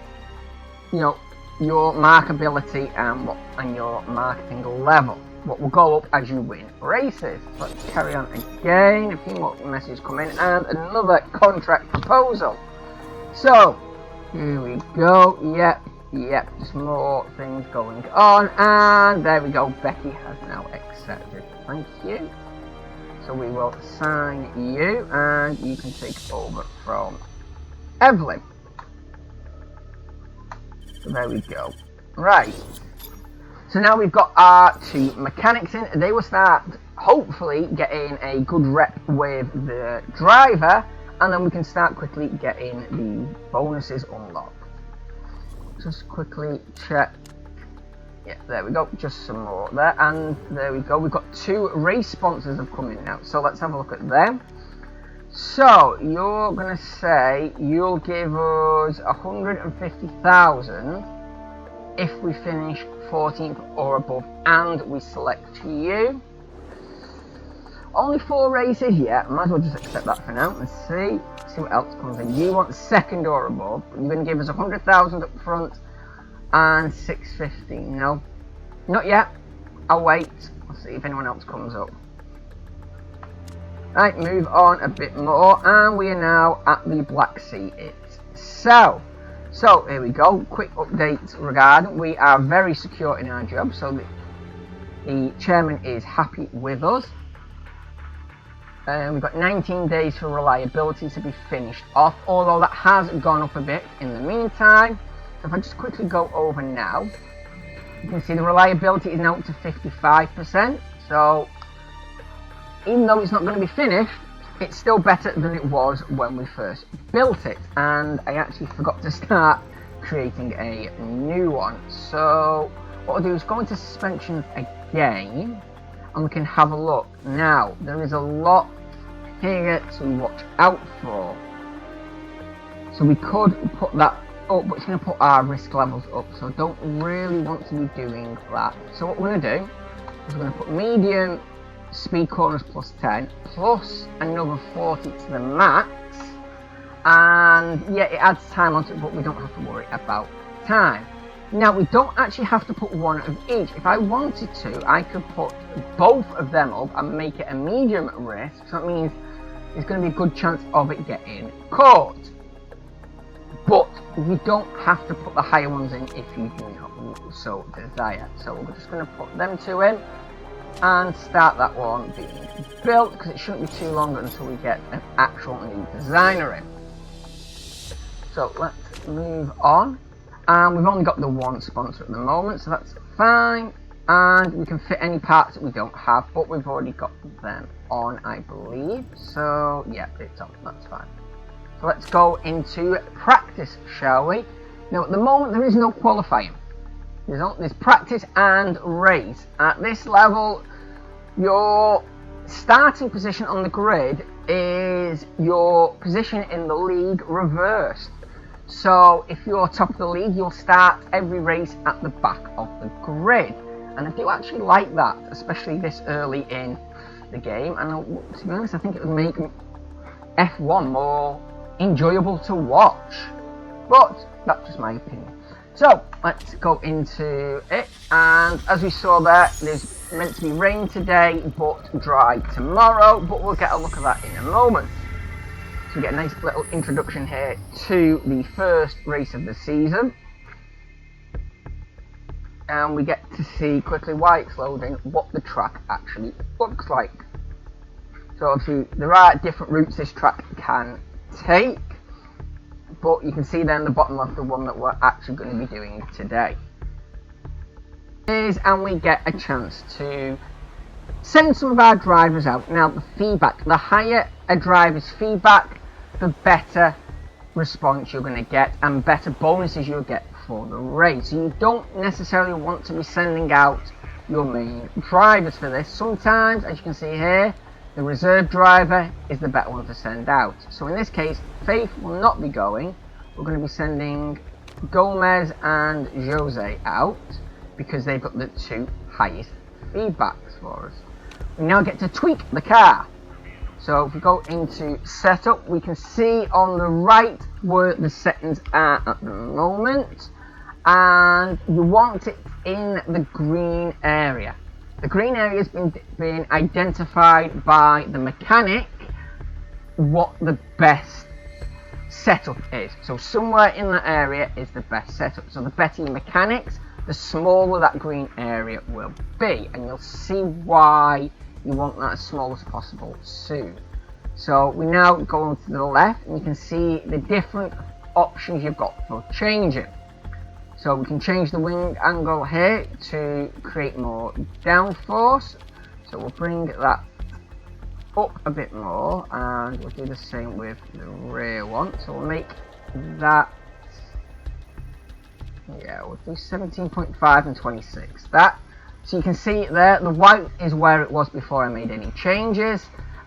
you know, your markability and your marketing level. What will go up as you win races. Let's carry on again. A few more messages come in, and another contract proposal. So here we go. Yep, just more things going on, and there we go. Becky has now accepted. Thank you. So we will sign you, and you can take over from Evelyn. So there we go. Right. So now we've got our 2 mechanics in. They will start hopefully getting a good rep with the driver, and then we can start quickly getting the bonuses unlocked. Just quickly check. Yeah, there we go. Just some more there, and there we go. We've got 2 race sponsors have come in now. So let's have a look at them. So you're going to say you'll give us 150,000 if we finish 14th or above and we select you. Only 4 races yet, might as well just accept that for now. Let's see what else comes in. You want 2nd or above, you're going to give us 100,000 up front and 650. No, not yet. I'll wait. I'll see if anyone else comes up. Right, move on a bit more, and we are now at the Black Sea itself. So here we go. Quick update regarding. We are very secure in our job, so the chairman is happy with us. We've got 19 days for reliability to be finished off, although that has gone up a bit in the meantime. So if I just quickly go over now, you can see the reliability is now up to 55%. So even though it's not going to be finished, it's still better than it was when we first built it. And I actually forgot to start creating a new one. So what I'll do is go into suspensions again, and we can have a look. Now, there is a lot here to watch out for. So we could put that up, but it's going to put our risk levels up, so I don't really want to be doing that. So what we're going to do is we're going to put medium speed corners plus 10 plus another 40 to the max, and yeah, it adds time onto it, but we don't have to worry about time. Now, we don't actually have to put one of each. If I wanted to, I could put both of them up and make it a medium risk. So that means there's going to be a good chance of it getting caught. But you don't have to put the higher ones in if you do not so desire. So we're just going to put them 2 in and start that one being built, because it shouldn't be too long until we get an actual new designer in. So let's move on. And we've only got the one sponsor at the moment, so that's fine. And we can fit any parts that we don't have, but we've already got them on, I believe. So yeah, it's on, that's fine. So let's go into practice, shall we? Now at the moment there is no qualifying. There's practice and race. At this level, your starting position on the grid is your position in the league reversed. So if you're top of the league, you'll start every race at the back of the grid. And I do actually like that, especially this early in the game. And to be honest, I think it would make F1 more enjoyable to watch. But that's just my opinion. So let's go into it. And as we saw there, there's meant to be rain today, but dry tomorrow. But we'll get a look at that in a moment. So we get a nice little introduction here to the first race of the season. And we get to see quickly, while it's loading, what the track actually looks like. So obviously there are different routes this track can take, but you can see there in the bottom left the one that we're actually going to be doing today. And we get a chance to send some of our drivers out. Now the feedback, the higher a driver's feedback, the better response you're going to get and better bonuses you'll get for the race. So you don't necessarily want to be sending out your main drivers for this. Sometimes, as you can see here, the reserve driver is the better one to send out. So in this case, Faith will not be going. We're going to be sending Gomez and Jose out because they've got the 2 highest feedbacks for us. We now get to tweak the car. So if we go into setup, we can see on the right where the settings are at the moment, and you want it in the green area. The green area has been identified by the mechanic what the best setup is. So somewhere in that area is the best setup. So the better your mechanics, the smaller that green area will be, and you'll see why you want that as small as possible soon. So we now go to the left, and you can see the different options you've got for changing. So we can change the wing angle here to create more downforce. So we'll bring that up a bit more, and we'll do the same with the rear one. So we'll make that, yeah, we'll do 17.5 and 26. That. So you can see there, the white is where it was before I made any changes,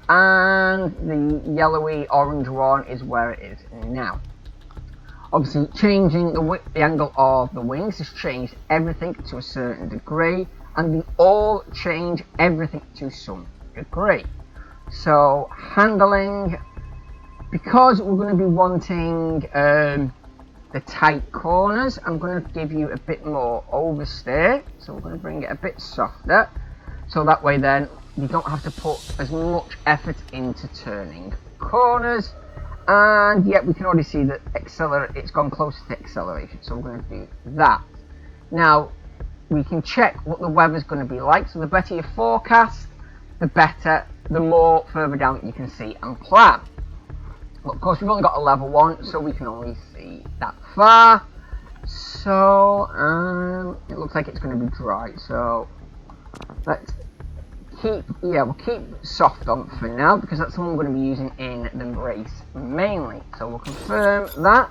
and the yellowy orange one is where it is now. Obviously, changing the angle of the wings has changed everything to a certain degree, and they all change everything to some degree. So handling, because we're going to be wanting the tight corners, I'm going to give you a bit more oversteer. So we're going to bring it a bit softer, so that way then you don't have to put as much effort into turning corners. And yet we can already see that it's gone closer to acceleration, so we're going to do that. Now we can check what the weather's going to be like. So the better your forecast, the more further down you can see and plan. But of course we've only got a level 1, so we can only see that far. So it looks like it's going to be dry, so let's we'll keep soft on for now, because that's what we're going to be using in the race mainly. So we'll confirm that,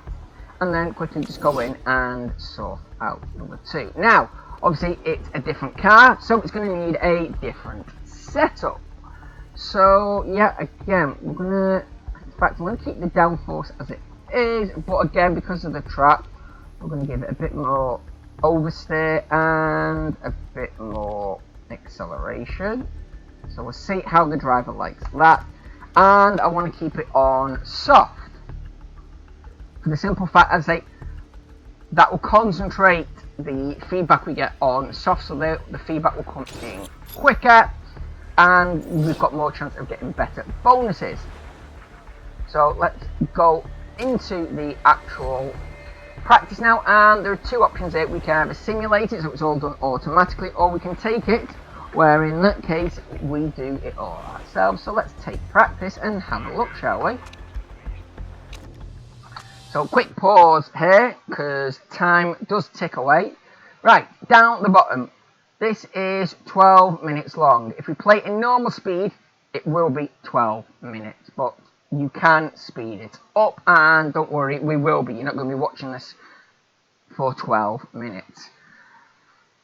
and then quickly just go in and sort out number 2. Now obviously it's a different car, so it's going to need a different setup. So yeah, again I'm going to keep the downforce as it is, but again, because of the track, we're going to give it a bit more oversteer and a bit more acceleration. So we'll see how the driver likes that, and I want to keep it on soft for the simple fact, as that will concentrate the feedback we get on soft, so the feedback will come in quicker, and we've got more chance of getting better bonuses. So let's go into the actual practice now, and there are 2 options here. We can either simulate it, so it's all done automatically, or we can take it, where in that case we do it all ourselves. So let's take practice and have a look, shall we? So quick pause here, because time does tick away. Right, down the bottom, this is 12 minutes long. If we play it in normal speed, it will be 12 minutes, but you can speed it up, and don't worry, we will be. You're not going to be watching this for 12 minutes.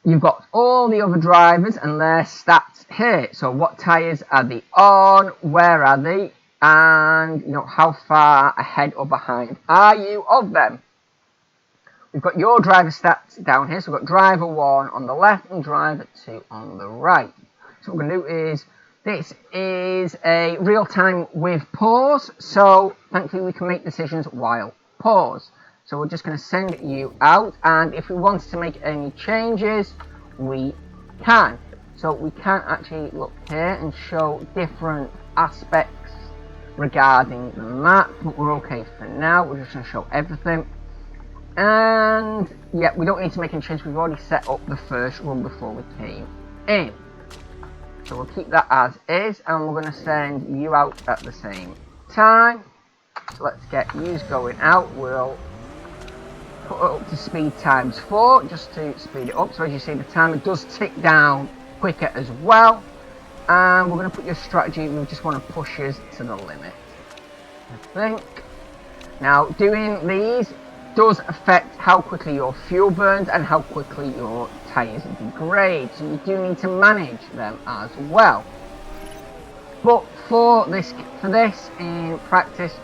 You've got all the other drivers and their stats here. So what tyres are they on, where are they, and how far ahead or behind are you of them. We've got your driver stats down here. So we've got driver 1 on the left and driver 2 on the right. So what we're going to do is, this is a real time with pause, so thankfully we can make decisions while pause. So we're just going to send you out, and if we wanted to make any changes, we can. So we can actually look here and show different aspects regarding the map, but we're okay for now. We're just going to show everything. And yeah, we don't need to make any changes. We've already set up the first run before we came in. So we'll keep that as is, and we're going to send you out at the same time. So let's get yous going out. We'll put it up to speed ×4 just to speed it up. So as you see, the timer does tick down quicker as well. And we're going to put your strategy, we just want to push us to the limit, I think. Now doing these does affect how quickly your fuel burns and how quickly your tyres degrade, so you do need to manage them as well. But for this in practice,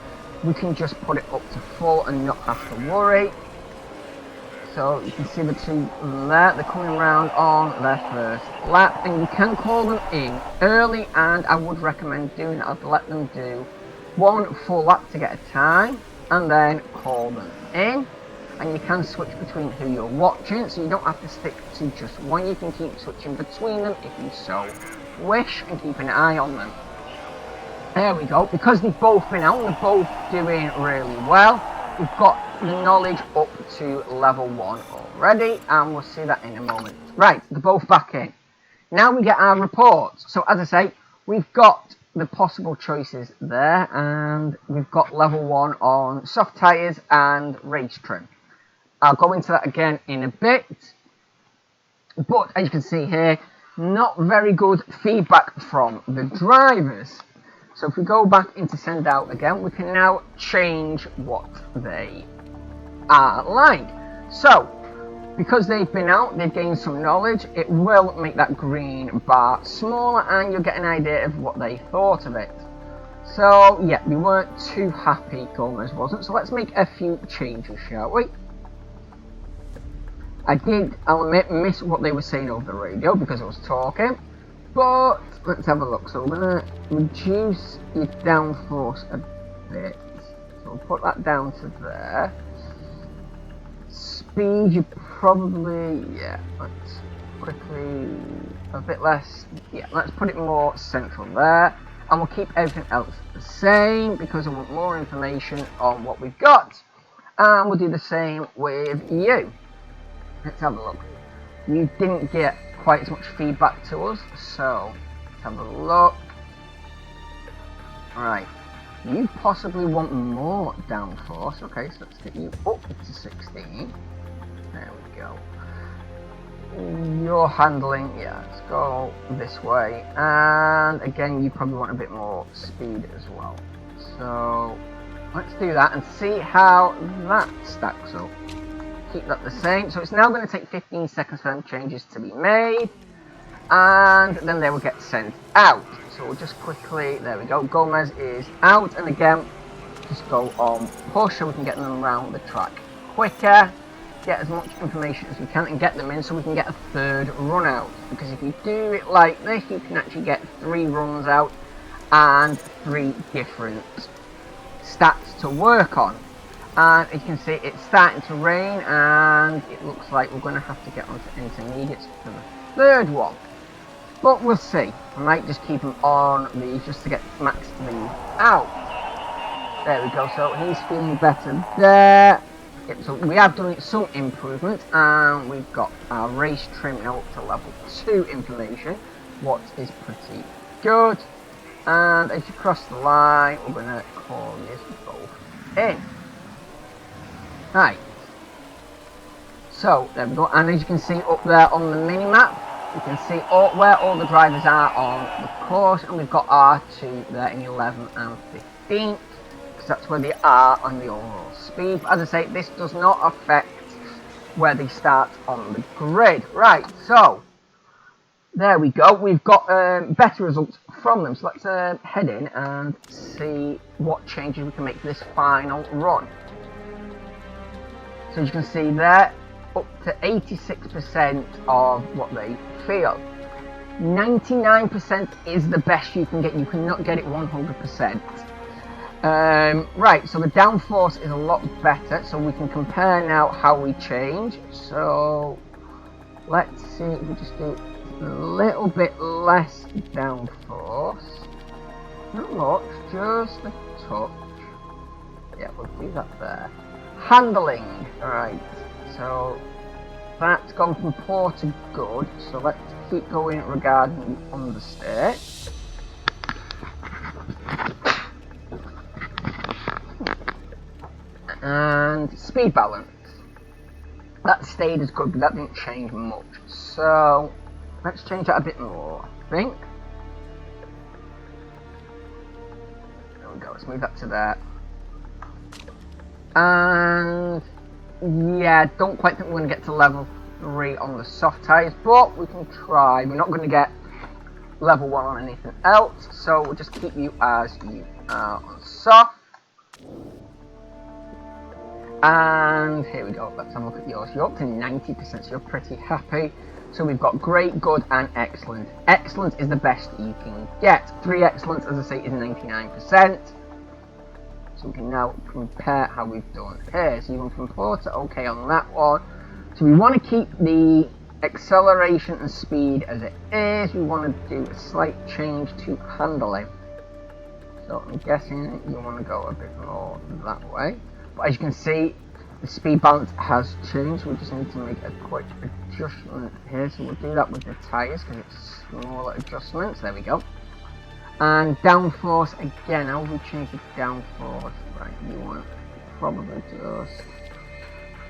we can just put it up to full and not have to worry. So you can see the 2 there, they're coming around on their first lap, and you can call them in early, and I would recommend doing it. I'd let them do 1 full lap to get a time, and then call them in. And you can switch between who you're watching, so you don't have to stick to just one. You can keep switching between them if you so wish, and keep an eye on them. There we go. Because they've both been out and they're both doing really well, we've got the knowledge up to level 1 already, and we'll see that in a moment. Right, they're both back in. Now we get our reports. So as I say, we've got the possible choices there, and we've got level 1 on soft tyres and race trim. I'll go into that again in a bit, but as you can see here, not very good feedback from the drivers. So if we go back into send out again, we can now change what they are like. So because they've been out, they've gained some knowledge, it will make that green bar smaller, and you'll get an idea of what they thought of it. So yeah, we weren't too happy, Gomez wasn't, so let's make a few changes, shall we? I'll admit, miss what they were saying over the radio because I was talking, but let's have a look. So we're going to reduce your downforce a bit, so we'll put that down to there. Speed, you probably, yeah, let's quickly, a bit less, yeah, let's put it more central there, and we'll keep everything else the same because I want more information on what we've got, and we'll do the same with you. Let's have a look. You didn't get quite as much feedback to us, so let's have a look. Alright, you possibly want more downforce. Okay, so let's get you up to 16. There we go. Your handling, yeah, let's go this way. And again, you probably want a bit more speed as well. So let's do that and see how that stacks up. Keep that the same. So it's now going to take 15 seconds for them changes to be made, and then they will get sent out. So we'll just quickly, there we go, Gomez is out, and again, just go on push so we can get them around the track quicker, get as much information as we can and get them in so we can get a third run out. Because if you do it like this, you can actually get 3 runs out and 3 different stats to work on. And as you can see, it's starting to rain, and it looks like we're going to have to get onto intermediates for the third one. But we'll see. I might just keep him on these just to get Max Lee out. There we go. So he's feeling better there. Yep, so we have done some improvement, and we've got our race trim now up to level 2 information, what is pretty good. And as you cross the line, we're going to call this both in. Right, so there we go, and as you can see up there on the mini-map, you can see where all the drivers are on the course, and we've got R2 there in 11th and 15th, because that's where they are on the overall speed. But as I say, this does not affect where they start on the grid. Right, so there we go, we've got better results from them, so let's head in and see what changes we can make for this final run. So as you can see there, up to 86% of what they feel. 99% is the best you can get. You cannot get it 100%. Right, so the downforce is a lot better. So we can compare now how we change. So let's see if we just do a little bit less downforce. Not much, just a touch. Yeah, we'll do that there. Handling, alright, so that's gone from poor to good, so let's keep going regarding the understate. And speed balance, that stayed as good, but that didn't change much, so let's change that a bit more, I think. There we go, let's move that to there. And yeah, don't quite think we're going to get to level 3 on the soft tyres, but we can try. We're not going to get level 1 on anything else, so we'll just keep you as you are on soft. And here we go, let's have a look at yours. You're up to 90%, so you're pretty happy. So we've got great, good and excellent. Excellent is the best you can get. 3 excellence, as I say, is 99%. So we can now compare how we've done here. So you went from 4 to OK on that one. So we want to keep the acceleration and speed as it is. We want to do a slight change to handling. So I'm guessing you want to go a bit more that way. But as you can see, the speed balance has changed. We just need to make a quick adjustment here. So we'll do that with the tyres because it's smaller adjustments. There we go. And downforce again. How we change the downforce? Right, you want probably just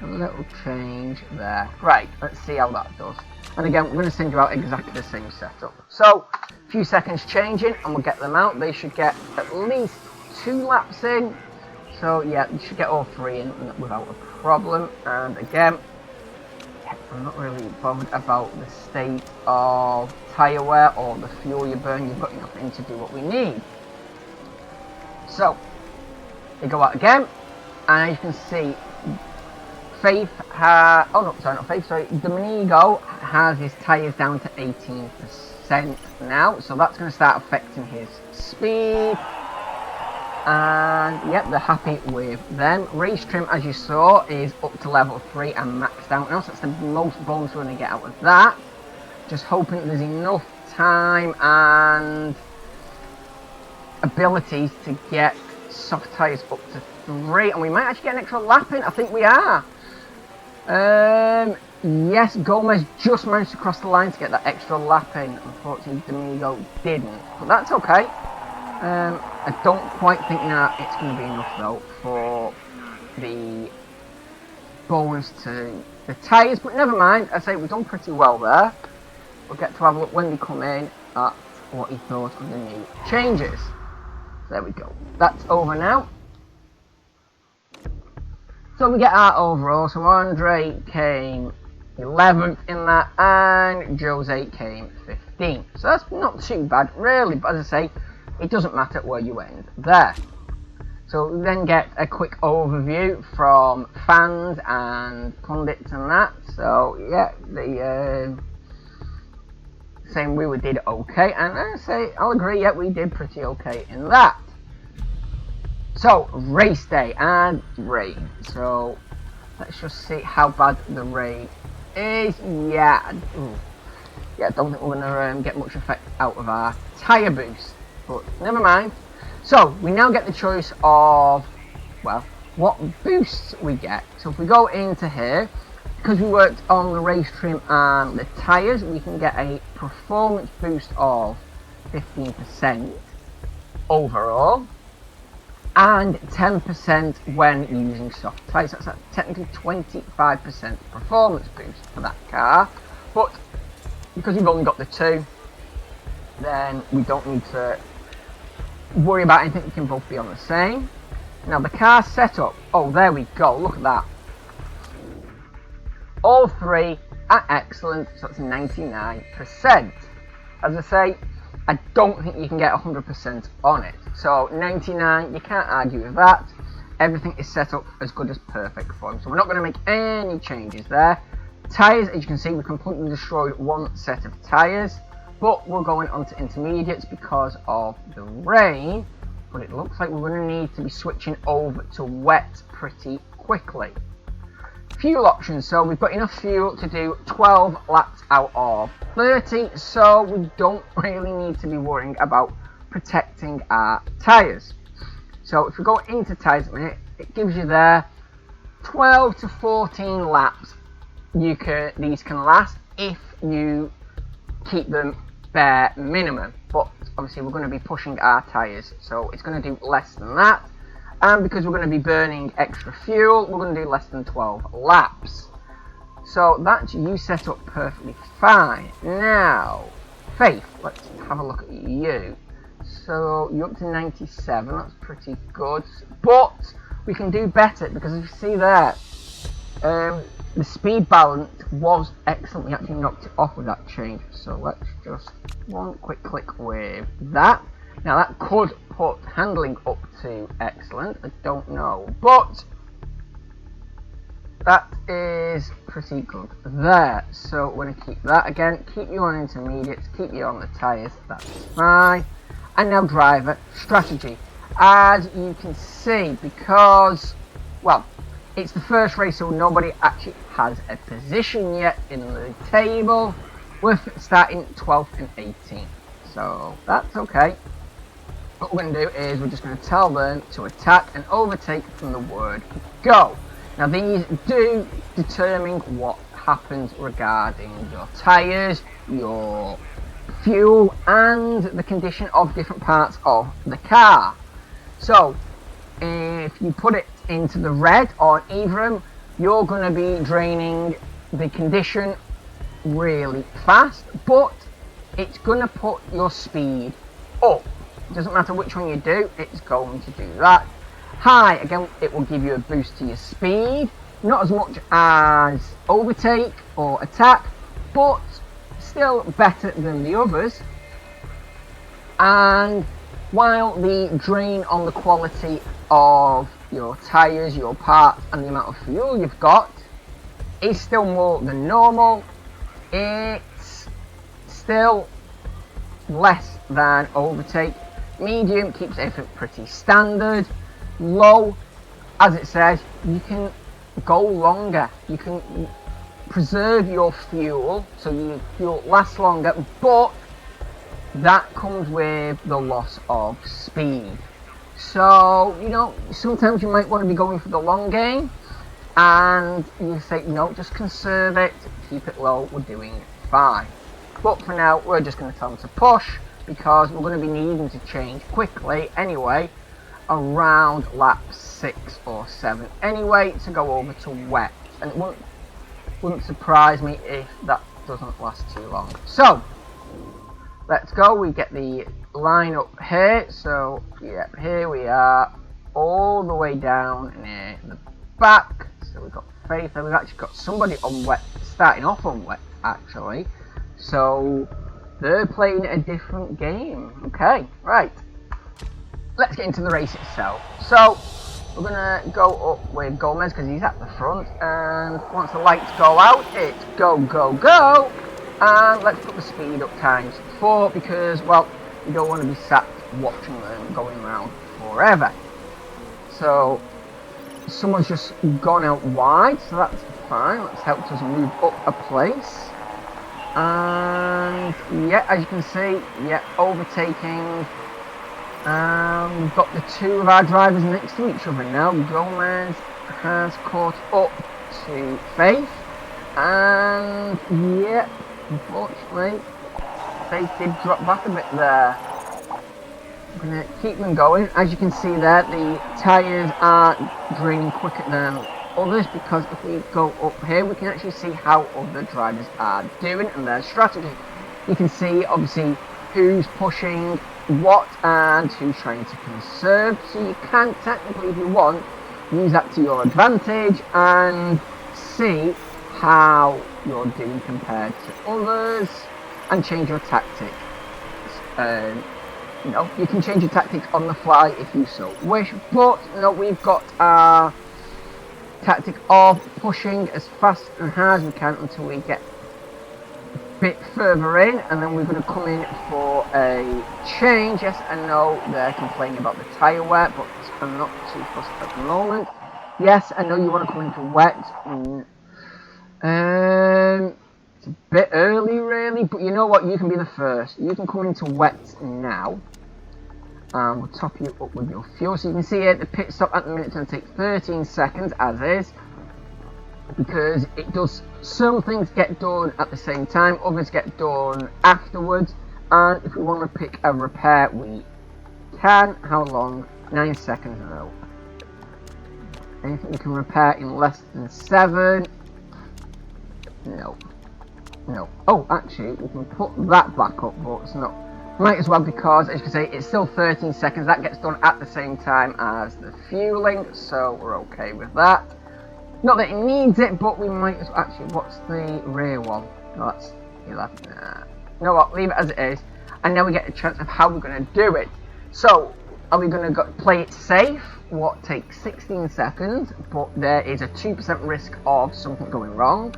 a little change there. Right, let's see how that does. And again, we're going to send you out exactly the same setup. So, a few seconds changing, and we'll get them out. They should get at least 2 laps in. So yeah, you should get all 3 in without a problem. And again, I'm not really bothered about the state of tyre wear or the fuel you burn. You've got enough in to do what we need. So they go out again, and you can see Faith has, oh no, sorry, not Faith, sorry, Domenico has his tyres down to 18% now, so that's going to start affecting his speed. And yep, they're happy with them. Race trim, as you saw, is up to level 3 and maxed out now, so that's the most bonus we're going to get out of that. Just hoping there's enough time and abilities to get soft tyres up to 3, and we might actually get an extra lap in. I think we are. Yes, Gomez just managed to cross the line to get that extra lap in. Unfortunately, Domingo didn't, but that's okay. I don't quite think now it's going to be enough though for the bonus to the tyres, but never mind. I say we've done pretty well there. We'll get to have a look when they come in at what he thought of the new changes. There we go. That's over now. So we get our overall. So Andre came 11th in that, and Jose came 15th. So that's not too bad, really. But as I say, it doesn't matter where you end there. So we then get a quick overview from fans and pundits and that. So yeah, the saying we did okay, and I say I'll agree. Yeah, we did pretty okay in that. So race day and rain. So let's just see how bad the rain is. Yeah, I don't think we're gonna get much effect out of our tyre boost. But never mind. So we now get the choice of, well, what boosts we get. So if we go into here, because we worked on the race trim and the tyres, we can get a performance boost of 15% overall and 10% when using soft tyres. That's technically 25% performance boost for that car. But because we've only got the 2, then we don't need to worry about anything. We can both be on the same. Now the car setup, oh there we go, look at that. All 3 are excellent, so that's 99%. As I say, I don't think you can get 100% on it. So 99, you can't argue with that. Everything is set up as good as perfect for him. So we're not going to make any changes there. Tyres, as you can see, we completely destroyed one set of tyres. But we're going on to intermediates because of the rain. But it looks like we're going to need to be switching over to wet pretty quickly. Fuel options. So we've got enough fuel to do 12 laps out of 30. So we don't really need to be worrying about protecting our tyres. So if we go into tyres a minute, it gives you there 12 to 14 laps these can last if you keep them bare minimum, but obviously we're going to be pushing our tyres, so it's going to do less than that, and because we're going to be burning extra fuel, we're going to do less than 12 laps. So that's you set up perfectly fine. Now Faith, let's have a look at you. So you're up to 97, that's pretty good, but we can do better because as you see there, the speed balance was excellent. We actually knocked it off with that change. So let's just one quick click with that. Now that could put handling up to excellent. I don't know, but that is pretty good there. So we're going to keep that again. Keep you on intermediates. Keep you on the tyres. That's fine. And now driver strategy. As you can see, because well, it's the first race, so nobody actually has a position yet in the table. We're starting 12th and 18th, so that's okay. What we're going to do is we're just going to tell them to attack and overtake from the word go. Now these do determine what happens regarding your tyres, your fuel, and the condition of different parts of the car. So if you put it into the red on either of them, you're going to be draining the condition really fast, but it's going to put your speed up. It doesn't matter which one you do, it's going to do that. High, again, it will give you a boost to your speed, not as much as overtake or attack, but still better than the others. And while the drain on the quality of your tyres, your parts and the amount of fuel you've got is still more than normal, it's still less than overtake. Medium keeps everything pretty standard. Low, as it says, you can go longer, you can preserve your fuel so your fuel lasts longer, but that comes with the loss of speed. So, you know, sometimes you might want to be going for the long game and you say, no, just conserve it, keep it low, we're doing fine. But for now, we're just going to tell them to push because we're going to be needing to change quickly anyway, around lap 6 or 7 anyway, to go over to wet. And it wouldn't surprise me if that doesn't last too long. So, let's go. We get the line up here. So, yeah, here we are, all the way down near the back. So we've got Faith, and we've actually got somebody on wet, starting off on wet actually. So they're playing a different game. Okay, right. Let's get into the race itself. So we're gonna go up with Gomez because he's at the front, and once the lights go out, it's go, go, go. And let's put the speed up times 4 because, well, you don't want to be sat watching them going around forever. So someone's just gone out wide, so that's fine. That's helped us move up a place. And yeah, as you can see, yeah, overtaking. We've got the two of our drivers next to each other now. Gomez has caught up to Faith, and yeah, unfortunately, Faith did drop back a bit there. I'm going to keep them going. As you can see there, the tyres are draining quicker than others because if we go up here, we can actually see how other drivers are doing and their strategy. You can see, obviously, who's pushing what and who's trying to conserve. So you can technically, if you want, use that to your advantage and see how you're doing compared to others and change your tactics. You know, you can change your tactics on the fly if you so wish, but you know, we've got our tactic of pushing as fast and hard as we can until we get a bit further in, and then we're going to come in for a change. Yes, I know they're complaining about the tyre wear, but I'm not too fussed at the moment. Yes, I know you want to come in for wet. It's a bit early really, but you know what, you can be the first. You can come into wet now. We'll top you up with your fuel. So you can see here, the pit stop at the minute is going to take 13 seconds as is, because it does, some things get done at the same time, others get done afterwards, and if we want to pick a repair, we can. How long? 9 seconds. No. Anything we can repair in less than 7? No. No. Oh, actually, we can put that back up, but it's not. Might as well, because as you can see, it's still 13 seconds. That gets done at the same time as the fueling, so we're okay with that. Not that it needs it, but we might as well. Actually, what's the rear one? No, that's 11. You know what? Leave it as it is. And now we get a chance of how we're going to do it. So, are we going to play it safe? What takes 16 seconds, but there is a 2% risk of something going wrong.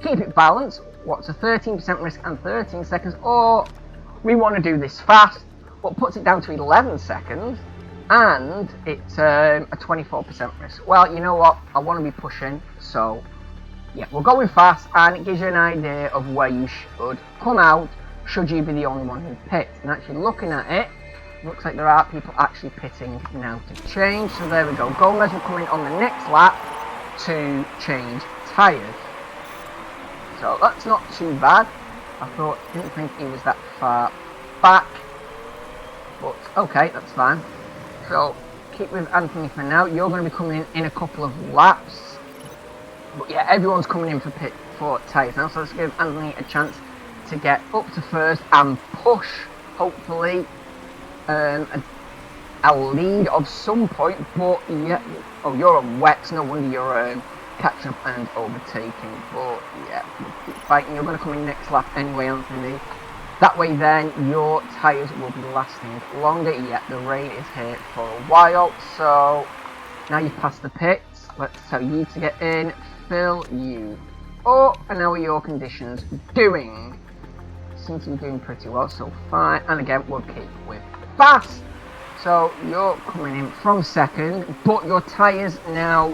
Keep it balanced. What's a 13% risk and 13 seconds? Or we want to do this fast, what puts it down to 11 seconds, and it's a 24% risk. Well, you know what, I want to be pushing, so yeah, we're going fast, and it gives you an idea of where you should come out, should you be the only one who pits. And actually looking at it, looks like there are people actually pitting now to change, so there we go. Gomez will come in on the next lap to change tyres. So that's not too bad. Didn't think he was that far back, but okay, that's fine. So keep with Anthony for now. You're going to be coming in a couple of laps, but yeah, everyone's coming in for tyres now. So let's give Anthony a chance to get up to first and push, hopefully, a lead of some point. But yeah, oh, you're on wet. No wonder you're catching up and overtaking, but yeah, we'll keep fighting. You're going to come in next lap anyway, Anthony. That way then your tyres will be lasting longer. Yet the rain is here for a while. So now you've passed the pits. Let's tell you to get in. Fill you up. And how are your conditions doing? Seem to be doing pretty well, so fine. And again, we'll keep with fast. So you're coming in from second, but your tyres now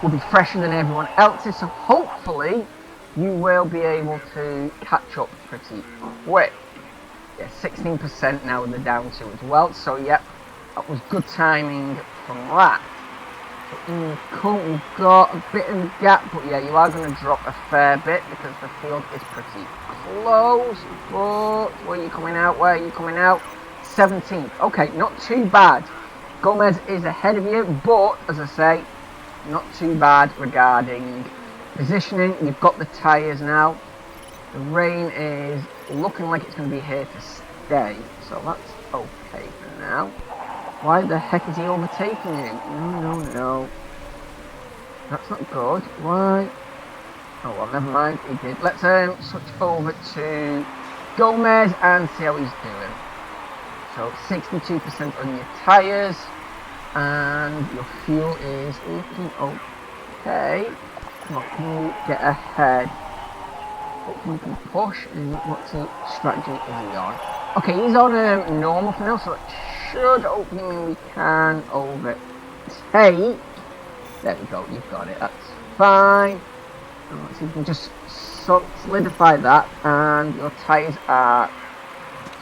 will be fresher than everyone else's. So hopefully you will be able to catch up pretty quick. Yeah, 16% now they're down to as well. So yeah, that was good timing from that. So in the coat we've got a bit of a gap, but yeah, you are going to drop a fair bit because the field is pretty close. But where are you coming out? Where are you coming out? 17th. Okay, not too bad. Gomez is ahead of you, but as I say, not too bad regarding positioning. You've got the tyres now. The rain is looking like it's going to be here to stay, so that's okay for now. Why the heck is he overtaking you? No. That's not good. Why? Oh well, never mind. He did. Let's switch over to Gomez and see how he's doing. So 62% on your tyres, and your fuel is looking okay. Come on, can you get ahead? Hopefully you can push. And what's the strategy is he on? Okay, he's on normal for now, so that should hopefully mean we can overtake. There we go, you've got it, that's fine. And let's see if we can just solidify that, and your tyres are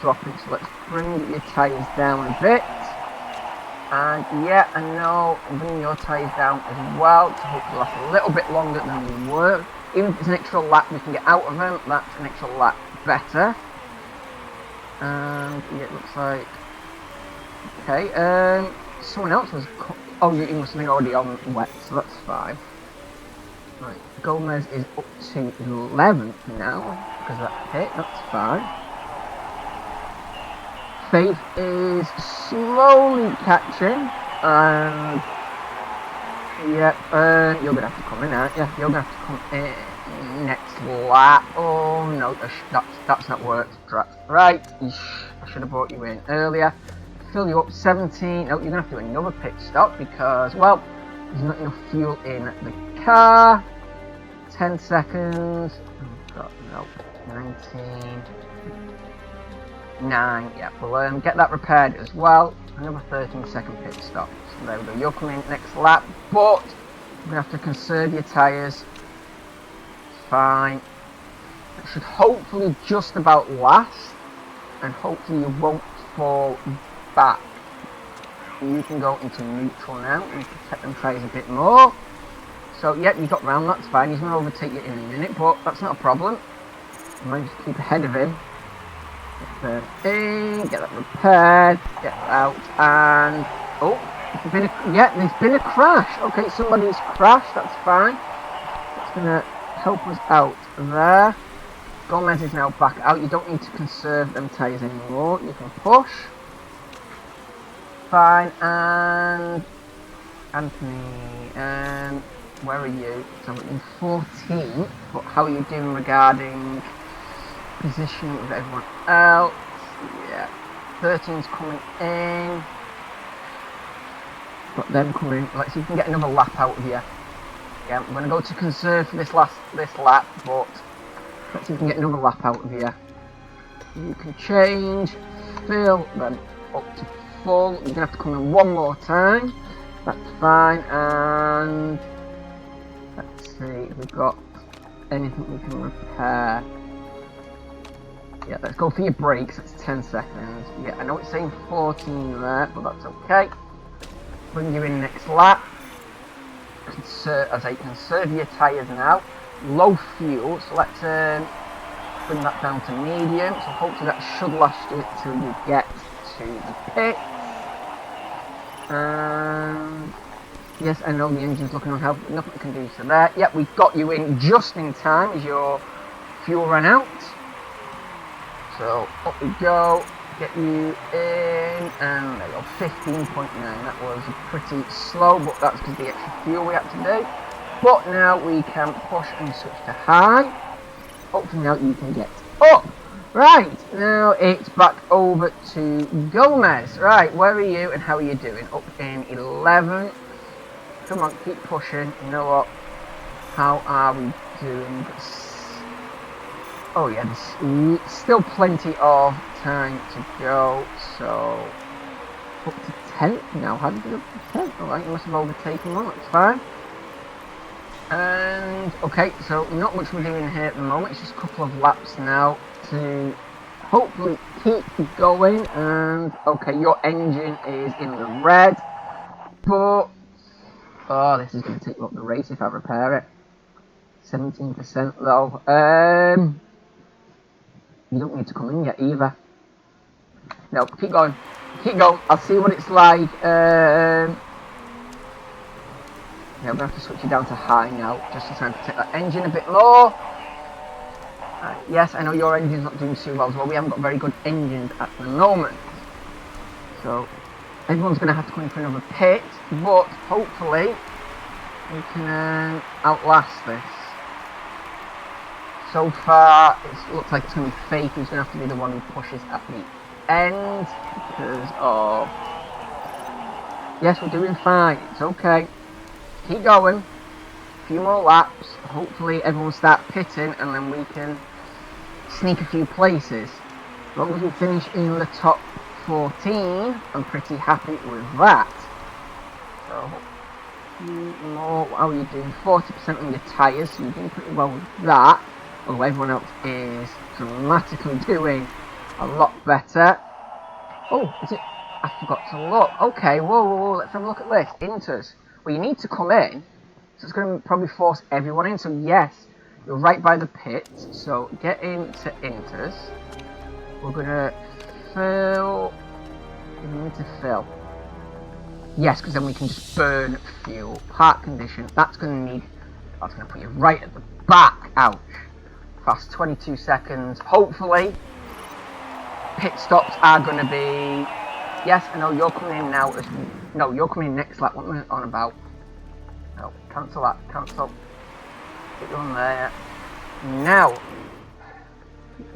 dropping, so let's bring your tyres down a bit. And yeah, I know, bring your tyres down as well to hopefully last a little bit longer than they were. Even if it's an extra lap we can get out of them, that's an extra lap better. And yeah, it looks like okay. Someone else was. Oh, you must have been already on wet, so that's fine. Right, Gomez is up to 11th now because of that hit. That's fine. Faith is slowly catching, and yeah, you're gonna have to come in, aren't you? You're gonna have to come in next lap. Oh no, that's not worked. Right, I should have brought you in earlier. Fill you up 17. Oh, you're gonna have to do another pit stop because, well, there's not enough fuel in the car. 10 seconds. Oh god, no. 19. 9. Yeah, we'll get that repaired as well. Another 13-second pit stop. So there we go. You're coming next lap, but you're gonna have to conserve your tyres. Fine. It should hopefully just about last, and hopefully you won't fall back. You can go into neutral now and protect them tyres a bit more. So yep, you got round, that's fine. He's going to overtake you in a minute, but that's not a problem. You might just keep ahead of him. Get that in, get that repaired, get that out, and oh, there's been a crash. Okay, somebody's crashed, that's fine. That's going to help us out there. Gomez is now back out. You don't need to conserve them tyres anymore. You can push. Fine, and Anthony, where are you? So in 14th, but how are you doing regarding positioning with everyone else? Yeah, 13's coming in. Got them coming. Let's see if we can get another lap out of you. Yeah, I'm going to go to conserve for this lap, but let's see if we can get another lap out of you. You can change, fill them up to full. You're going to have to come in one more time. That's fine. And let's see if we've got anything we can repair. Yeah, let's go for your brakes. It's 10 seconds. Yeah, I know it's saying 14 there, but that's okay. Bring you in next lap. Conserve your tyres now. Low fuel, so let's bring that down to medium. So hopefully that should last you till you get to the pit. Yes, I know the engine's looking on how nothing we can do to there. Yep, we've got you in just in time as your fuel ran out. So up we go, get you in, and there you go, 15.9. That was pretty slow, but that's because of the extra fuel we had to do. But now we can push and switch to high. Hopefully now you can get up. Right, now it's back over to Gomez. Right, where are you and how are you doing? Up in 11th. Come on, keep pushing. You know what? How are we doing? Oh yeah, there's still plenty of time to go. So, up to 10th now. How did we get up to 10th? Alright, you must have overtaken one. That's fine. And, okay, so not much we're doing here at the moment. It's just a couple of laps now to hopefully keep going. And, okay, your engine is in the red. But, oh, this is going to take you up the race if I repair it. 17% though. You don't need to come in yet either. No, keep going. Keep going. I'll see what it's like. Yeah, I'm going to have to switch it down to high now, just to try and protect that engine a bit more. Yes, I know your engine's not doing too well as well. We haven't got very good engines at the moment. So, everyone's going to have to come in for another pit, but hopefully we can outlast this. So far, it looks like it's going to be Faith who's going to have to be the one who pushes at the end, because of... Yes, we're doing fine. It's okay. Keep going. A few more laps. Hopefully everyone will start pitting and then we can sneak a few places. As long as we finish in the top 14, I'm pretty happy with that. So, more. How are you doing? 40% on your tyres, so you're doing pretty well with that. Although everyone else is dramatically doing a lot better. Oh, is it? I forgot to look. Okay, whoa, let's have a look at this. Inters. Well, you need to come in, so it's going to probably force everyone in. So yes, you're right by the pits, so get into Inters. We're going to fill... We need to fill. Yes, because then we can just burn fuel. Park condition, that's going to need... That's going to put you right at the back. Ouch. Fast 22 seconds. Hopefully, pit stops are going to be... Yes, I know you're coming in now. No, you're coming in next lap. What am I on about? No, cancel that. Cancel. Get you on there. Now,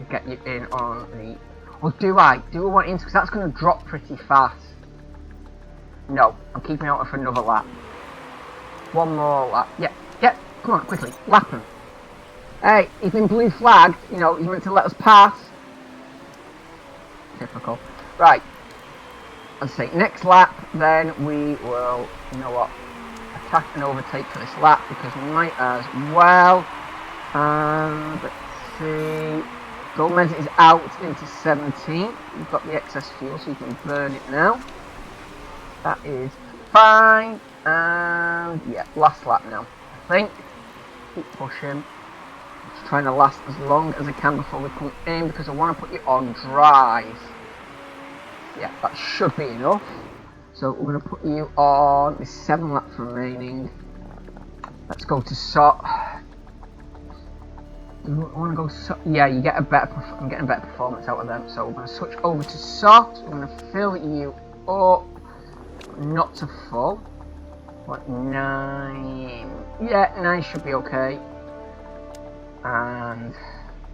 get you in on the... Or do I? Do I want in? Because that's going to drop pretty fast. No, I'm keeping out for another lap. One more lap. Yeah. Come on, quickly. Lap him. Hey, he's been blue flagged. You know, he's meant to let us pass. Typical. Right. Let's say next lap, then we will, you know what, attack and overtake for this lap because we might as well. And let's see, Gomez is out into 17. We've got the excess fuel, so you can burn it now. That is fine. And yeah, last lap now, I think. Keep pushing. Just trying to last as long as I can before we come in because I want to put you on dries. Yeah, that should be enough. So we're going to put you on the 7 laps remaining. Let's go to SOT. Do you want to go SOT? Yeah, you get a better. I'm getting a better performance out of them. So we're going to switch over to SOT. We're going to fill you up, not to full. What, 9? Yeah, 9 should be okay. And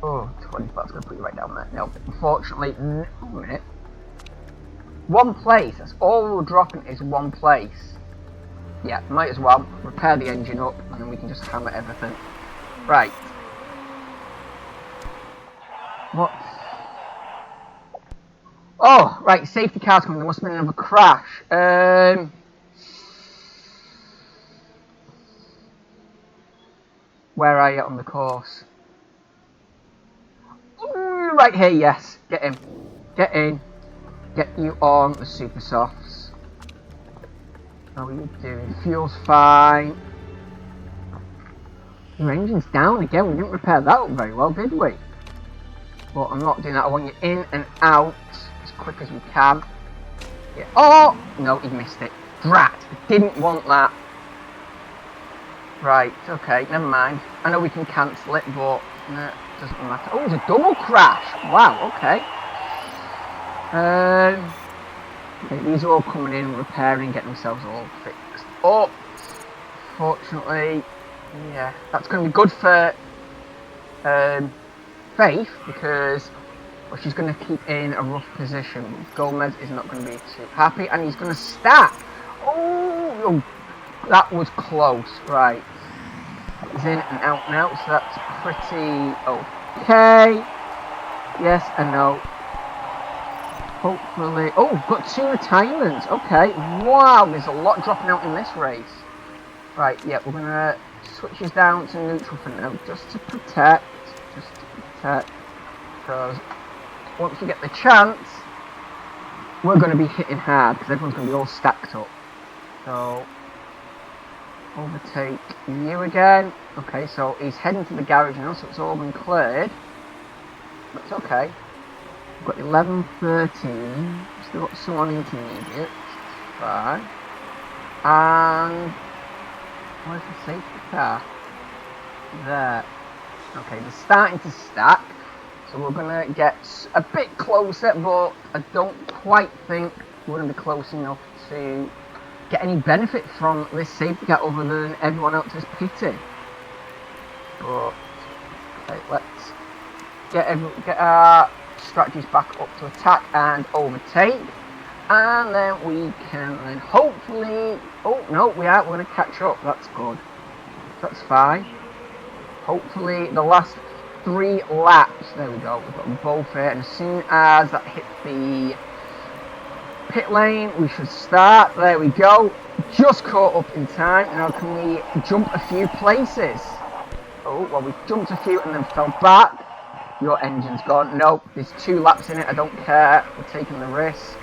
20. That's going to put you right down there. No, unfortunately, wait a minute. One place, that's all we're dropping is one place. Yeah, might as well repair the engine up and then we can just hammer everything. Right. What? Oh, right, safety car's coming, there must have been another crash. Where are you on the course? Right here, yes, get in. Get in. Get you on the super softs. How are you doing? Fuel's fine. Your engine's down again. We didn't repair that up very well, did we? But I'm not doing that. I want you in and out as quick as we can. Yeah. Oh! No, he missed it. Drat! I didn't want that. Right, okay, never mind. I know we can cancel it, but no, it doesn't matter. Oh, it's a double crash! Wow, okay. Okay, these are all coming in, repairing, getting themselves all fixed up. Fortunately, yeah, that's going to be good for Faith because but she's going to keep in a rough position. Gomez is not going to be too happy, and he's going to stack. Oh, that was close. Right, he's in and out now, so that's pretty okay. Yes and no. Hopefully. Oh, got 2 retirements. Okay. Wow, there's a lot dropping out in this race. Right, yeah, we're going to switch this down to neutral for now, just to protect. Because once we get the chance, we're going to be hitting hard, because everyone's going to be all stacked up. So, overtake you again. Okay, so he's heading to the garage now, so it's all been cleared. That's okay. We've got 11, 13. Still got some on intermediate. Fine. And where's the safety car? There. Okay, they're starting to stack. So we're going to get a bit closer, but I don't quite think we're going to be close enough to get any benefit from this safety car other than everyone else is pitting. But, okay, let's get our strategies back up to attack and overtake. And then we can then hopefully... Oh, no, we're going to catch up. That's good. That's fine. Hopefully the last 3 laps, there we go, we've got them both here, and as soon as that hits the pit lane, we should start. There we go, just caught up in time. Now can we jump a few places? Oh, well, we jumped a few and then fell back. Your engine's gone. Nope, there's 2 laps in it, I don't care, we're taking the risk.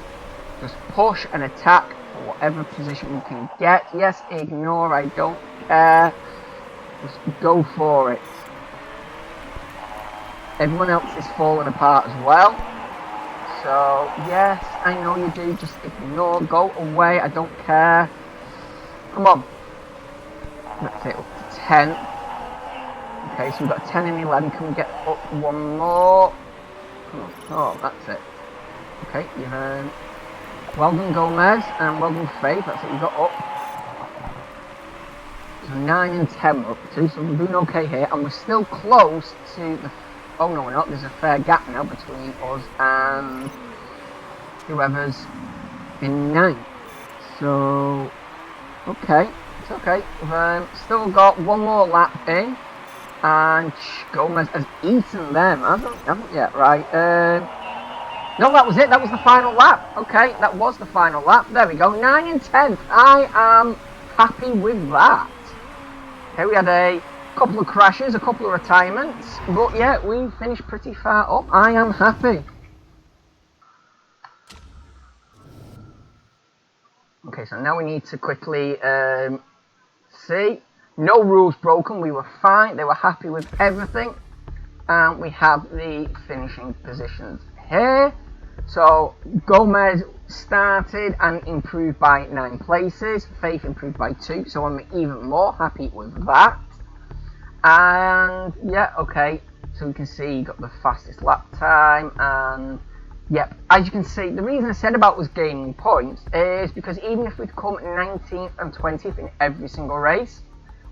Just push and attack for whatever position we can get. Yes, ignore, I don't care. Just go for it. Everyone else is falling apart as well. So, yes, I know you do. Just ignore. Go away. I don't care. Come on. Let's say up to 10. Okay, so we've got 10 and 11. Can we get up one more? Come on. Oh, that's it. Okay, well done, Gomez. And well done, Faith. That's what you got up. So 9 and 10 we're up to, so we're doing okay here, and we're still close to the... Oh no, we're not. There's a fair gap now between us and whoever's in 9th. So, okay, it's okay. We've still got 1 more lap in, and Gomez has eaten them, haven't yet, right? No, that was it. That was the final lap. Okay, that was the final lap. There we go. 9 and 10th. I am happy with that. Okay, we had a couple of crashes, a couple of retirements, but yeah, we finished pretty far up. I am happy. Okay, so now we need to quickly see. No rules broken, we were fine, they were happy with everything. And we have the finishing positions here. So Gomez started and improved by 9 places. Faith improved by 2, so I'm even more happy with that. And yeah, okay, so we can see you got the fastest lap time, and yep, as you can see, the reason I said about was gaining points is because even if we'd come 19th and 20th in every single race,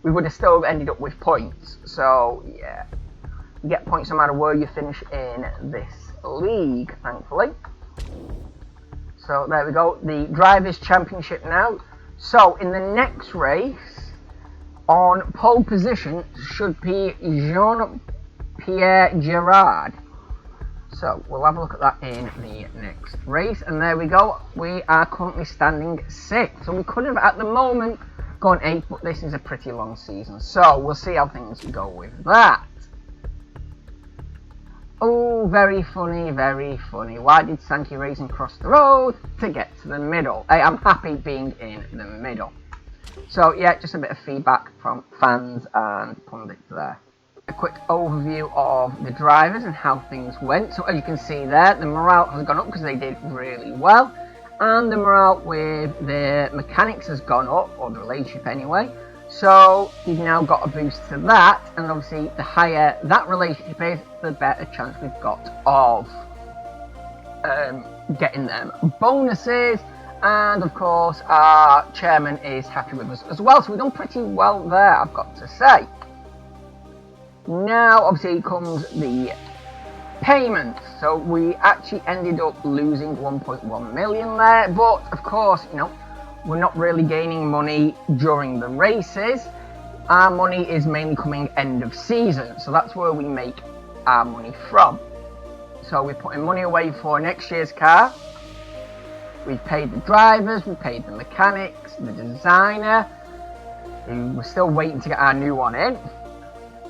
we would have still ended up with points. So yeah, you get points no matter where you finish in this league, thankfully. So there we go, the Drivers' Championship now. So in the next race, on pole position should be Jean-Pierre Girard. So we'll have a look at that in the next race. And there we go, we are currently standing 6th. So we could have at the moment gone 8th, but this is a pretty long season. So we'll see how things go with that. Oh, very funny, very funny. Why did Sankey Racing cross the road? To get to the middle. I am happy being in the middle. So yeah, just a bit of feedback from fans and pundits there. A quick overview of the drivers and how things went. So as you can see there, the morale has gone up because they did really well. And the morale with the mechanics has gone up, or the relationship anyway. So you've now got a boost to that, and obviously the higher that relationship is, the better chance we've got of getting them bonuses. And of course our chairman is happy with us as well, so we've done pretty well there, I've got to say. Now obviously comes the payments. So we actually ended up losing 1.1 million there, but of course, you know, we're not really gaining money during the races. Our money is mainly coming end of season, so that's where we make our money from. So we're putting money away for next year's car. We've paid the drivers, we paid the mechanics, the designer, who we're still waiting to get our new one in.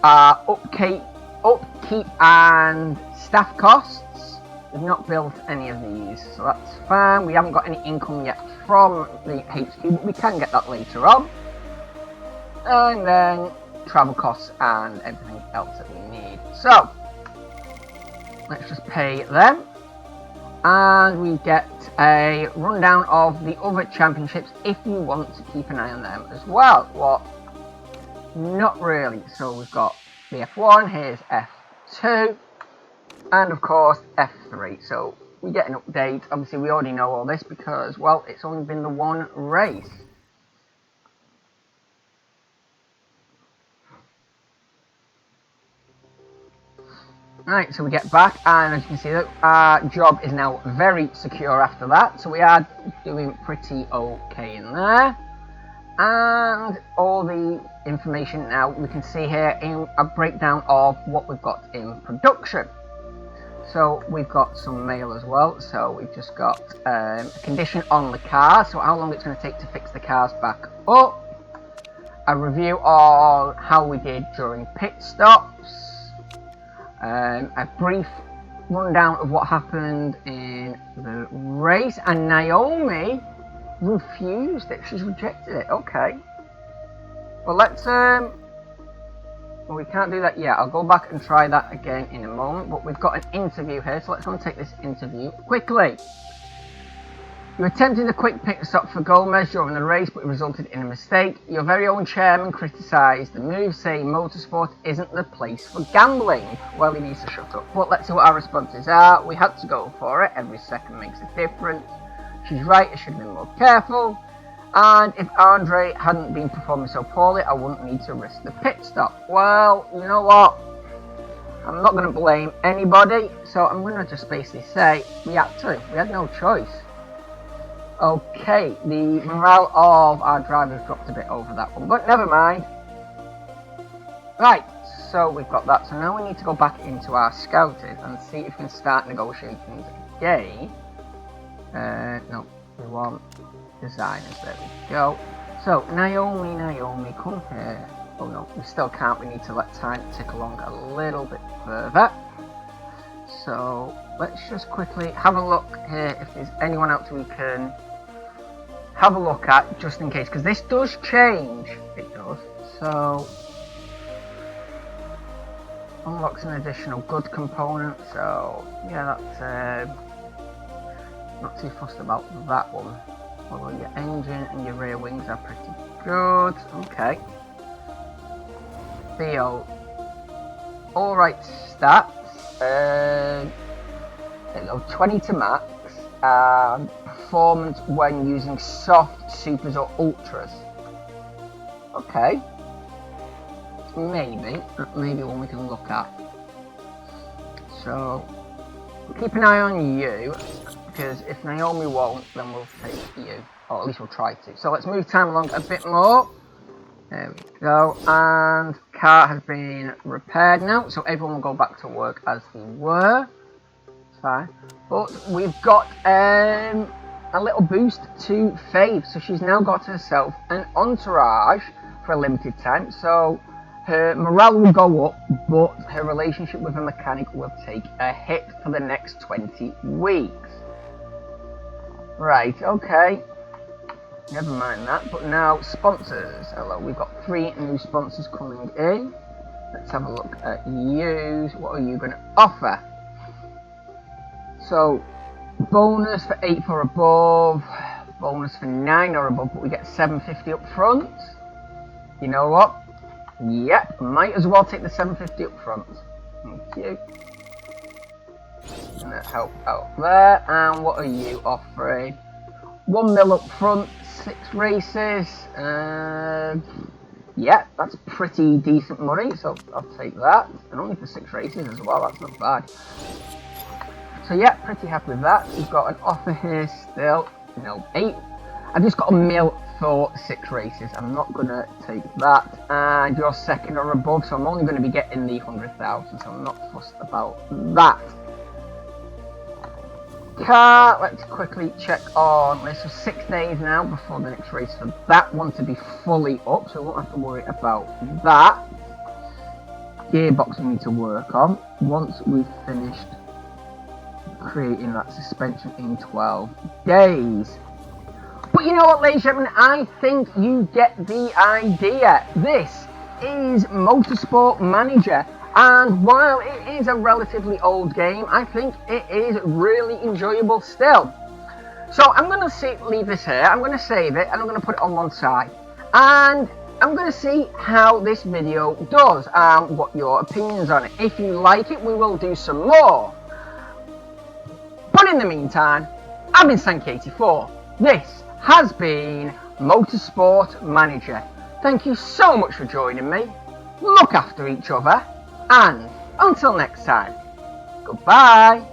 Our upkeep and staff costs, we've not built any of these, so that's fine. We haven't got any income yet from the HQ, but we can get that later on. And then travel costs and everything else that we need. So let's just pay them, and we get a rundown of the other championships if you want to keep an eye on them as well. Well, not really. So we've got the F1, here's F2, and of course F3. So we get an update. Obviously we already know all this because, well, it's only been the one race. Right, so we get back, and as you can see, that our job is now very secure after that. So we are doing pretty okay in there. And all the information now we can see here in a breakdown of what we've got in production. So we've got some mail as well. So we've just got a condition on the car, so how long it's going to take to fix the cars back up. A review on how we did during pit stops. A brief rundown of what happened in the race, and Naomi refused it. She's rejected it. Okay. Well, let's well, we can't do that yet. I'll go back and try that again in a moment, but we've got an interview here, so let's go and take this interview quickly. You attempted a quick pit stop for Gomez during the race, but it resulted in a mistake. Your very own chairman criticised the move, saying motorsport isn't the place for gambling. Well, he needs to shut up. But let's see what our responses are. We had to go for it. Every second makes a difference. She's right, I should have been more careful. And if Andre hadn't been performing so poorly, I wouldn't need to risk the pit stop. Well, you know what? I'm not going to blame anybody, so I'm going to just basically say we had to. We had no choice. Okay, the morale of our drivers dropped a bit over that one, but never mind. Right, so we've got that. So now we need to go back into our scouting and see if we can start negotiations again. No, we want designers. There we go. So Naomi, come here. Oh no, we still can't. We need to let time tick along a little bit further. So let's just quickly have a look here if there's anyone else we can have a look at, just in case, because this does change. It does. So unlocks an additional good component. So yeah, that's not too fussed about that one. Although your engine and your rear wings are pretty good. Okay. Theo. Alright stats. There you go. 20 to max. Performance when using soft, supers or ultras. Okay. Maybe one we can look at. So keep an eye on you, because if Naomi won't, then we'll take you, or at least we'll try to. So let's move time along a bit more. There we go, and car has been repaired now, so everyone will go back to work as they were. It's fine. But we've got a little boost to Faith, so she's now got herself an entourage for a limited time. So her morale will go up, but her relationship with a mechanic will take a hit for the next 20 weeks. Right, okay. Never mind that, but now sponsors. Hello, we've got 3 new sponsors coming in. Let's have a look at you. What are you going to offer? So, bonus for 8 or above, bonus for 9 or above, but we get 750 up front. You know what? Yep, might as well take the 750 up front. Thank you. Gonna help out there. And what are you offering? 1 mil up front, 6 races. yeah, that's pretty decent money, so I'll take that. And only for 6 races as well, that's not bad. So yeah, pretty happy with that. We've got an offer here still. No, 8. I've just got a mil for 6 races. I'm not going to take that. And you're second or above, so I'm only going to be getting the 100,000, so I'm not fussed about that. Car, let's quickly check on. This is 6 days now before the next race for that one to be fully up, so we won't have to worry about that. Gearbox we need to work on once we've finished creating that suspension in 12 days. But you know what, ladies and gentlemen, I think you get the idea. This is Motorsport Manager, and while it is a relatively old game, I think it is really enjoyable still. So I'm going to leave this here, I'm going to save it, and I'm going to put it on one side, and I'm going to see how this video does and what your opinions on it. If you like it, we will do some more. But in the meantime, I've been Sank84. This has been Motorsport Manager. Thank you so much for joining me. Look after each other, and until next time, goodbye.